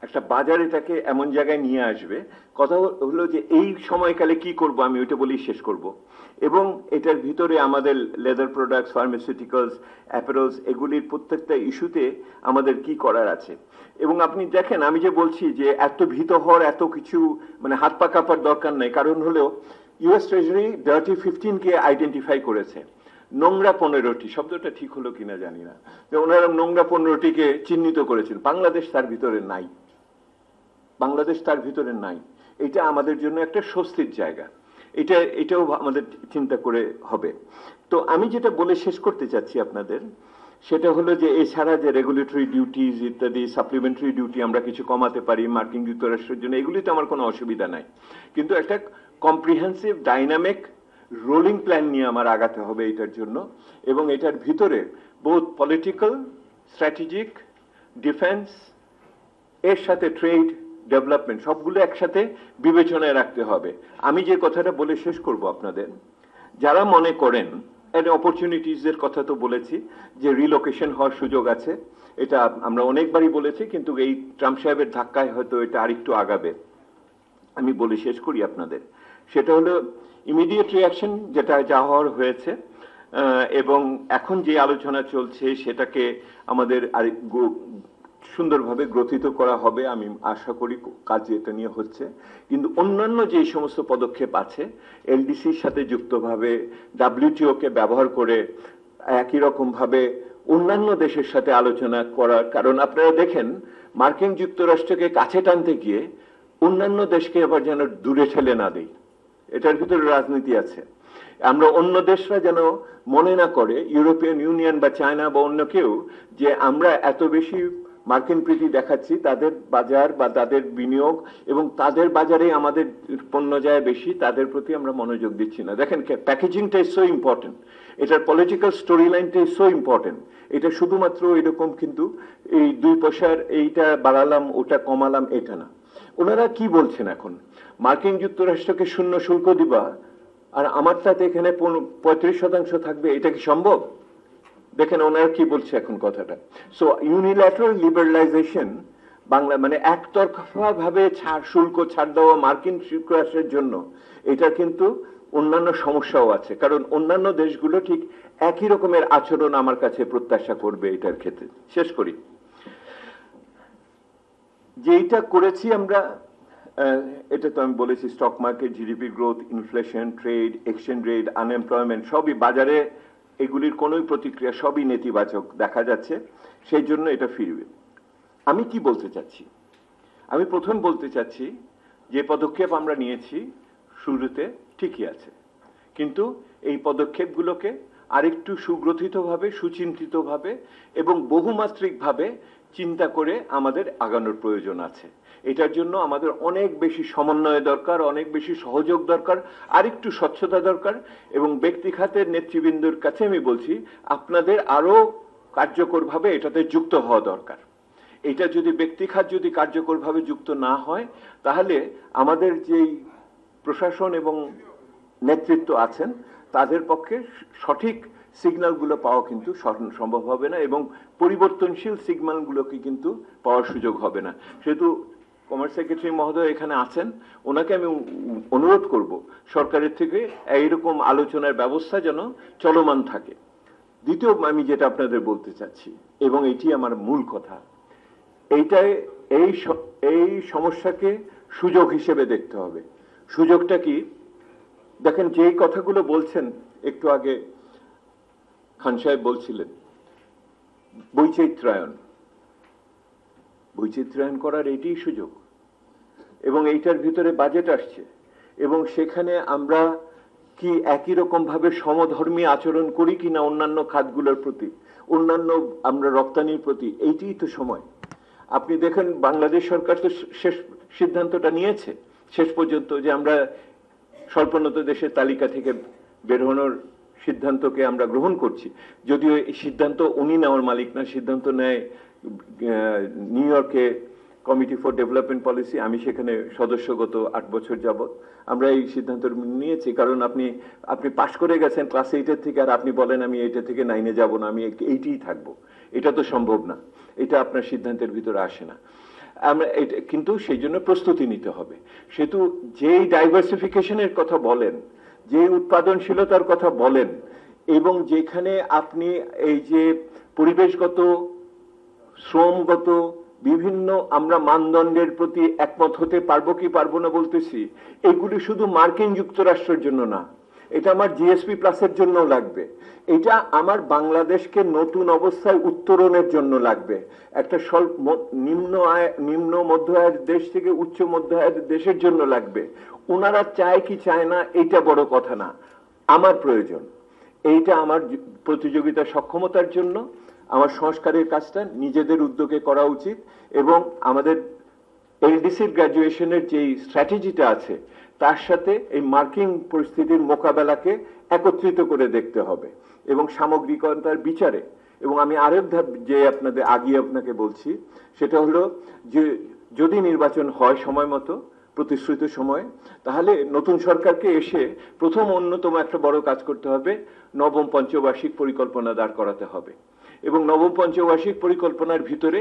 [SPEAKER 1] একটা বাজার এটাকে এমন জায়গায় নিয়ে আসবে। কথা হলো যে এই সময়কালে কি করব, আমি ওইটা বলেই শেষ করব। এবং এটার ভিতরে আমাদের লেদার প্রোডাক্টস, ফার্মাসিউটিক্যালস, অ্যাপারেলস, এগুলির প্রত্যেকটা ইস্যুতে আমাদের কি করার আছে। এবং আপনি দেখেন, আমি যে বলছি যে এত ভীত হওয়ার এত কিছু মানে হাত পা কাঁপার দরকার নেই। কারণ হলো US ট্রেজারি ডার্টি 15কে আইডেন্টিফাই করেছে, নোংরা 15টি, শব্দটা ঠিক হলো কিনা জানি না, যে ওনারা নোংরা 15টিকে চিহ্নিত করেছেন। বাংলাদেশ তার ভিতরে নাই, বাংলাদেশ তার ভিতরে নাই। এটা আমাদের জন্য একটা স্বস্তির জায়গা, এটাও আমাদের চিন্তা করে হবে। তো আমি যেটা বলে শেষ করতে চাচ্ছি আপনাদের, সেটা হলো যে এছাড়া যে রেগুলেটরি ডিউটিজ ইত্যাদি, সাপ্লিমেন্টারি ডিউটি আমরা কিছু কমাতে পারি মার্কিন যুক্তরাষ্ট্রের জন্য, এগুলিতে আমার কোনো অসুবিধা নাই। কিন্তু একটা কম্প্রিহেন্সিভ ডাইনামিক রোলিং প্ল্যান নিয়ে আমার আগাতে হবে এটার জন্য। এবং এটার ভিতরে বোথ পলিটিক্যাল, স্ট্র্যাটেজিক, ডিফেন্স, এর সাথে ট্রেড, ডেভেলপমেন্ট, সবগুলো একসাথে বিবেচনায় রাখতে হবে। আমি যে কথাটা বলে শেষ করব আপনাদের, যারা মনে করেন অপরচুনিটিজের কথা তো বলেছি, যে রিলোকেশন হওয়ার সুযোগ আছে, এটা আমরা অনেকবারই বলেছি, কিন্তু এই ট্রাম্প সাহেবের ধাক্কায় হয়তো এটা আরেকটু আগাবে। আমি বলে শেষ করি আপনাদের, সেটা হলো ইমিডিয়েট রিয়াকশন, যেটা যা হওয়ার হয়েছে, এবং এখন যে আলোচনা চলছে সেটাকে আমাদের আর সুন্দরভাবে গ্রথিত করা হবে। আমি আশা করি কাজ এটা নিয়ে হচ্ছে। কিন্তু অন্যান্য যে সমস্ত পদক্ষেপ আছে, LDCর সাথে যুক্তভাবে WTO কে ব্যবহার করে একই রকম ভাবে অন্যান্য দেশের সাথে আলোচনা করার, কারণ আপনারা দেখেন মার্কিন যুক্তরাষ্ট্রকে কাছে টানতে গিয়ে অন্যান্য দেশকে আবার যেন দূরে ঠেলে না দেই, এটার ভিতরে রাজনীতি আছে। আমরা অন্য দেশরা যেন মনে না করে, ইউরোপিয়ান ইউনিয়ন বা চায়না বা অন্য কেউ, যে আমরা এত বেশি মার্কিন প্রীতি দেখাচ্ছি, তাদের বাজার বা তাদের বিনিয়োগ এবং তাদের বাজারে আমাদের পণ্য যায় বেশি, তাদের প্রতি আমরা মনোযোগ দিচ্ছি না। দেখেন প্যাকেজিংটা ইজ সো ইম্পর্টেন্ট, এটার পলিটিক্যাল স্টোরি লাইনটা ইজ সো ইম্পর্টেন্ট। এটা শুধুমাত্র এরকম কিন্তু এই 2 পয়সার এইটা বাড়ালাম ওটা কমালাম এটা না। ওনারা কি বলছেন এখন, মার্কিন যুক্তরাষ্ট্রকে শূন্য শুল্ক দিবা আর আমার সাথে এখানে 35% থাকবে, এটা কি সম্ভব? দেখেন ওনারা কি বলছে এখন কথাটা। সো ইউনিল্যাটারাল লিবারালাইজেশন, বাংলা মানে একতরফা ভাবে শুল্ক ছাড় দেওয়া মার্কিন যুক্তরাষ্ট্রের জন্য, এটা কিন্তু অন্যান্য সমস্যাও আছে। কারণ অন্যান্য দেশগুলো ঠিক একই রকমের আচরণ আমার কাছে প্রত্যাশা করবে এটার ক্ষেত্রে। শেষ করি, যেটা করেছি আমরা, এটা তো আমি বলেছি, stock market, GDP growth, inflation, trade, exchange rate, unemployment, সবই বাজারে এগুলির কোনোই প্রতিক্রিয়া, সবই নেতিবাচক দেখা যাচ্ছে। সেই জন্য এটা ফিরবে। আমি কি বলতে চাচ্ছি, আমি প্রথম বলতে চাচ্ছি যে পদক্ষেপ আমরা নিয়েছি শুরুতে ঠিকই আছে, কিন্তু এই পদক্ষেপগুলোকে আরেকটু সুগ্রথিতভাবে, সুচিন্তিতভাবে এবং বহুমাত্রিকভাবে চিন্তা করে আমাদের আগানোর প্রয়োজন আছে। এটার জন্য আমাদের অনেক বেশি সমন্বয় দরকার, অনেক বেশি সহযোগ দরকার, আরেকটু স্বচ্ছতা দরকার। এবং ব্যক্তি খাতের নেতৃবৃন্দর কাছে আমি বলছি, আপনাদের আরো কার্যকরভাবে এটাতে যুক্ত হওয়া দরকার। এটা যদি ব্যক্তি খাত যদি কার্যকরভাবে যুক্ত না হয়, তাহলে আমাদের যেই প্রশাসন এবং নেতৃত্ব আছেন তাদের পক্ষে সঠিক সিগন্যালগুলো পাওয়া কিন্তু সম্ভব হবে না, এবং পরিবর্তনশীল সিগন্যালগুলোকে কিন্তু পাওয়ার সুযোগ হবে না। সেহেতু কমার্স সেক্রেটারি মহোদয় এখানে আছেন, ওনাকে আমি অনুরোধ করব সরকারের থেকে এইরকম আলোচনার ব্যবস্থা যেন চলমান থাকে। দ্বিতীয় আমি যেটা আপনাদের বলতে চাচ্ছি, এবং এটি আমার মূল কথা, এইটাই এই সমস্যাকে সুযোগ হিসেবে দেখতে হবে। সুযোগটা কি? দেখেন, যেই কথাগুলো বলছেন, একটু আগে খান সাহেব বলছিলেন বৈচিত্র্যায়ন করার এটিই সুযোগ, এবং এইটার ভিতরে বাজেট আসছে, এবং সেখানে আমরা কি একই রকম ভাবে সমধর্মী আচরণ করি কিনা অন্যান্য খাতগুলোর প্রতি, অন্যান্য আমরা রপ্তানির প্রতি, এইটিই তো সময়। আপনি দেখেন, বাংলাদেশ সরকার তো শেষ সিদ্ধান্তটা নিয়েছে শেষ পর্যন্ত, যে আমরা স্বল্পোন্নত দেশের তালিকা থেকে বের হওয়ার সিদ্ধান্তকে আমরা গ্রহণ করছি। যদিও এই সিদ্ধান্ত উনি নেওয়ার মালিক না, সিদ্ধান্ত নেয় নিউ ইয়র্কে কমিটি ফর ডেভেলপমেন্ট পলিসি। আমি সেখানে সদস্যগত 8 বছর যাবত আমরা এই সিদ্ধান্ত নিয়েছি। কারণ আপনি পাশ করে গেছেন ক্লাস 8-এর থেকে, আর আপনি বলেন আমি 8 থেকে 9-এ যাব না, আমি 8-এই থাকবো, এটা তো সম্ভব না। এটা আপনার সিদ্ধান্তের ভিতরে আসে না। আমরা কিন্তু সেই জন্য প্রস্তুতি নিতে হবে। সেহেতু যেই ডাইভার্সিফিকেশনের কথা বলেন, যে উৎপাদনশীলতার কথা বলেন, এবং যেখানে আপনি এই যে পরিবেশগত, শ্রমগত বিভিন্ন আমরা মানদণ্ডের প্রতি একমত হতে পারবো কি পারবো না বলতেছি, এগুলি শুধু মার্কিন যুক্তরাষ্ট্রের জন্য না, এটা আমার জিএসপি প্লাসের জন্য লাগবে, এটা আমার বাংলাদেশকে নতুন অবস্থায় উত্তরণের জন্য লাগবে। একটা নিম্ন মধ্য আয়ের দেশ থেকে উচ্চ মধ্য আয়ের দেশের জন্য লাগবে। ওনারা চায় কি চায় না এটা বড় কথা না, আমার প্রয়োজন। এইটা আমার প্রতিযোগিতা সক্ষমতার জন্য আমার সংস্কারের কাজটা নিজেদের উদ্যোগে করা উচিত, এবং আমাদের এলডিসির গ্র্যাজুয়েশনের যে স্ট্র্যাটেজিটা আছে তার সাথে এই মার্কিন পরিস্থিতির মোকাবেলাকে একত্রিত করে দেখতে হবে, এবং সামগ্রিকতার বিচারে। এবং আমি আরেক ধাপ যে আপনাকে বলছি, সেটা হলো যে যদি নির্বাচন হয় সময় মতো, প্রতিশ্রুত সময়, তাহলে নতুন সরকারকে এসে প্রথম অন্যতম একটা বড় কাজ করতে হবে, নবম পঞ্চবার্ষিক পরিকল্পনা দাঁড় করাতে হবে। এবং নবম পঞ্চবার্ষিক পরিকল্পনার ভিতরে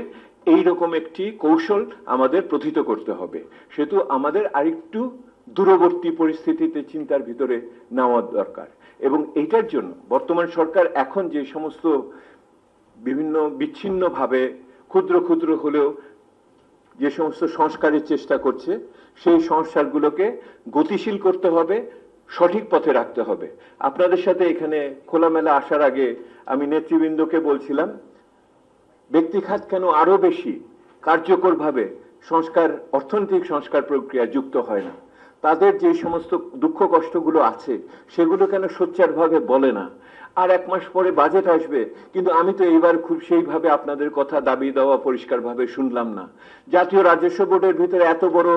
[SPEAKER 1] এই রকম একটি কৌশল আমাদের প্রথিত করতে হবে। সেহেতু আমাদের আরেকটু দূরবর্তী পরিস্থিতিতে চিন্তার ভিতরে নেওয়া দরকার। এবং এইটার জন্য বর্তমান সরকার এখন যে সমস্ত বিভিন্ন বিচ্ছিন্নভাবে ক্ষুদ্র ক্ষুদ্র হলেও যে সমস্ত সংস্কারের চেষ্টা করছে, সেই সংস্কারগুলোকে গতিশীল করতে হবে, সঠিক পথে রাখতে হবে। আপনাদের সাথে এখানে খোলামেলা আসার আগে আমি নেতৃবৃন্দকে বলছিলাম, ব্যক্তিখাত কেন আরো বেশি কার্যকরভাবে অর্থনৈতিক সংস্কার প্রক্রিয়া যুক্ত হয় না, তাদের যে সমস্ত দুঃখ কষ্টগুলো আছে সেগুলো কেন সোচ্চারভাবে বলে না। আর 1 মাস পরে বাজেট আসবে, কিন্তু আমি তো এইবার খুব সেইভাবে আপনাদের কথা দাবি দেওয়া পরিষ্কারভাবে শুনলাম না। জাতীয় রাজস্ব বোর্ডের ভিতরে এত বড়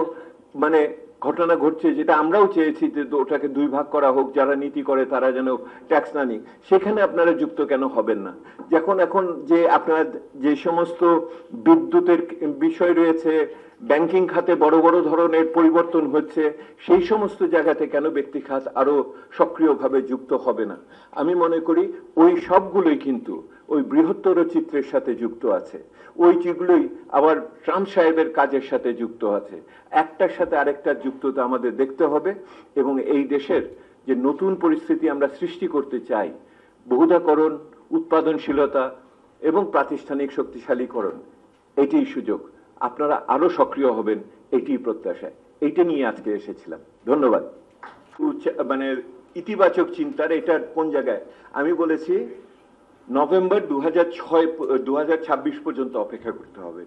[SPEAKER 1] ঘটনা ঘটছে, যেটা আমরাও চেয়েছি যে ওটাকে 2 ভাগ করা হোক, যারা নীতি করে তারা যেন ট্যাক্স না নিক, সেখানে আপনারা যুক্ত কেন হবেন না? এখন যে আপনারা যে সমস্ত বিদ্যুতের বিষয় রয়েছে, ব্যাংকিং খাতে বড় বড় ধরনের পরিবর্তন হচ্ছে, সেই সমস্ত জায়গাতে কেন ব্যক্তি খাত আরো সক্রিয়ভাবে যুক্ত হবে না? আমি মনে করি ওই সবগুলোই কিন্তু ওই বৃহত্তর চিত্রের সাথে যুক্ত আছে, ওই যেগুলোই আবার ট্রাম্প সাহেবের কাজের সাথে যুক্ত আছে। একটার সাথে আরেকটার যুক্ততা আমাদের দেখতে হবে, এবং এই দেশের যে নতুন পরিস্থিতি আমরা সৃষ্টি করতে চাই, বহুধাকরণ, উৎপাদনশীলতা এবং প্রাতিষ্ঠানিক শক্তিশালীকরণ, এটিই সুযোগ। আপনারা আরো সক্রিয় হবেন, এটি প্রত্যাশায়। এইটা নিয়ে আজকে এসেছিলাম। ধন্যবাদ। ইতিবাচক চিন্তার এটা কোন জায়গায় আমি বলেছি, নভেম্বর 2026 পর্যন্ত অপেক্ষা করতে হবে।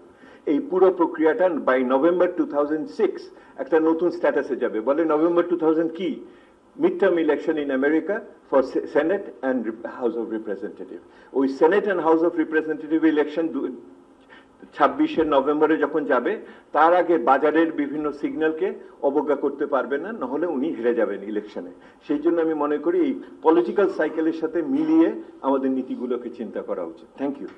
[SPEAKER 1] এই পুরো প্রক্রিয়াটা বাই নভেম্বর 2006 একটা নতুন স্ট্যাটাসে যাবে। বলে নভেম্বর 2000 কি midterm election in America for Senate and House of Representatives. ওই Senate and House of Representative election 26শে নভেম্বরে যখন যাবে তার আগে বাজারের বিভিন্ন সিগন্যালকে অবজ্ঞা করতে পারবে না, নহলে উনি হেরে যাবেন ইলেকশনে। সেই জন্য আমি মনে করি এই পলিটিক্যাল সাইকেলের সাথে মিলিয়ে আমাদের নীতিগুলোকে চিন্তা করা উচিত। Thank you.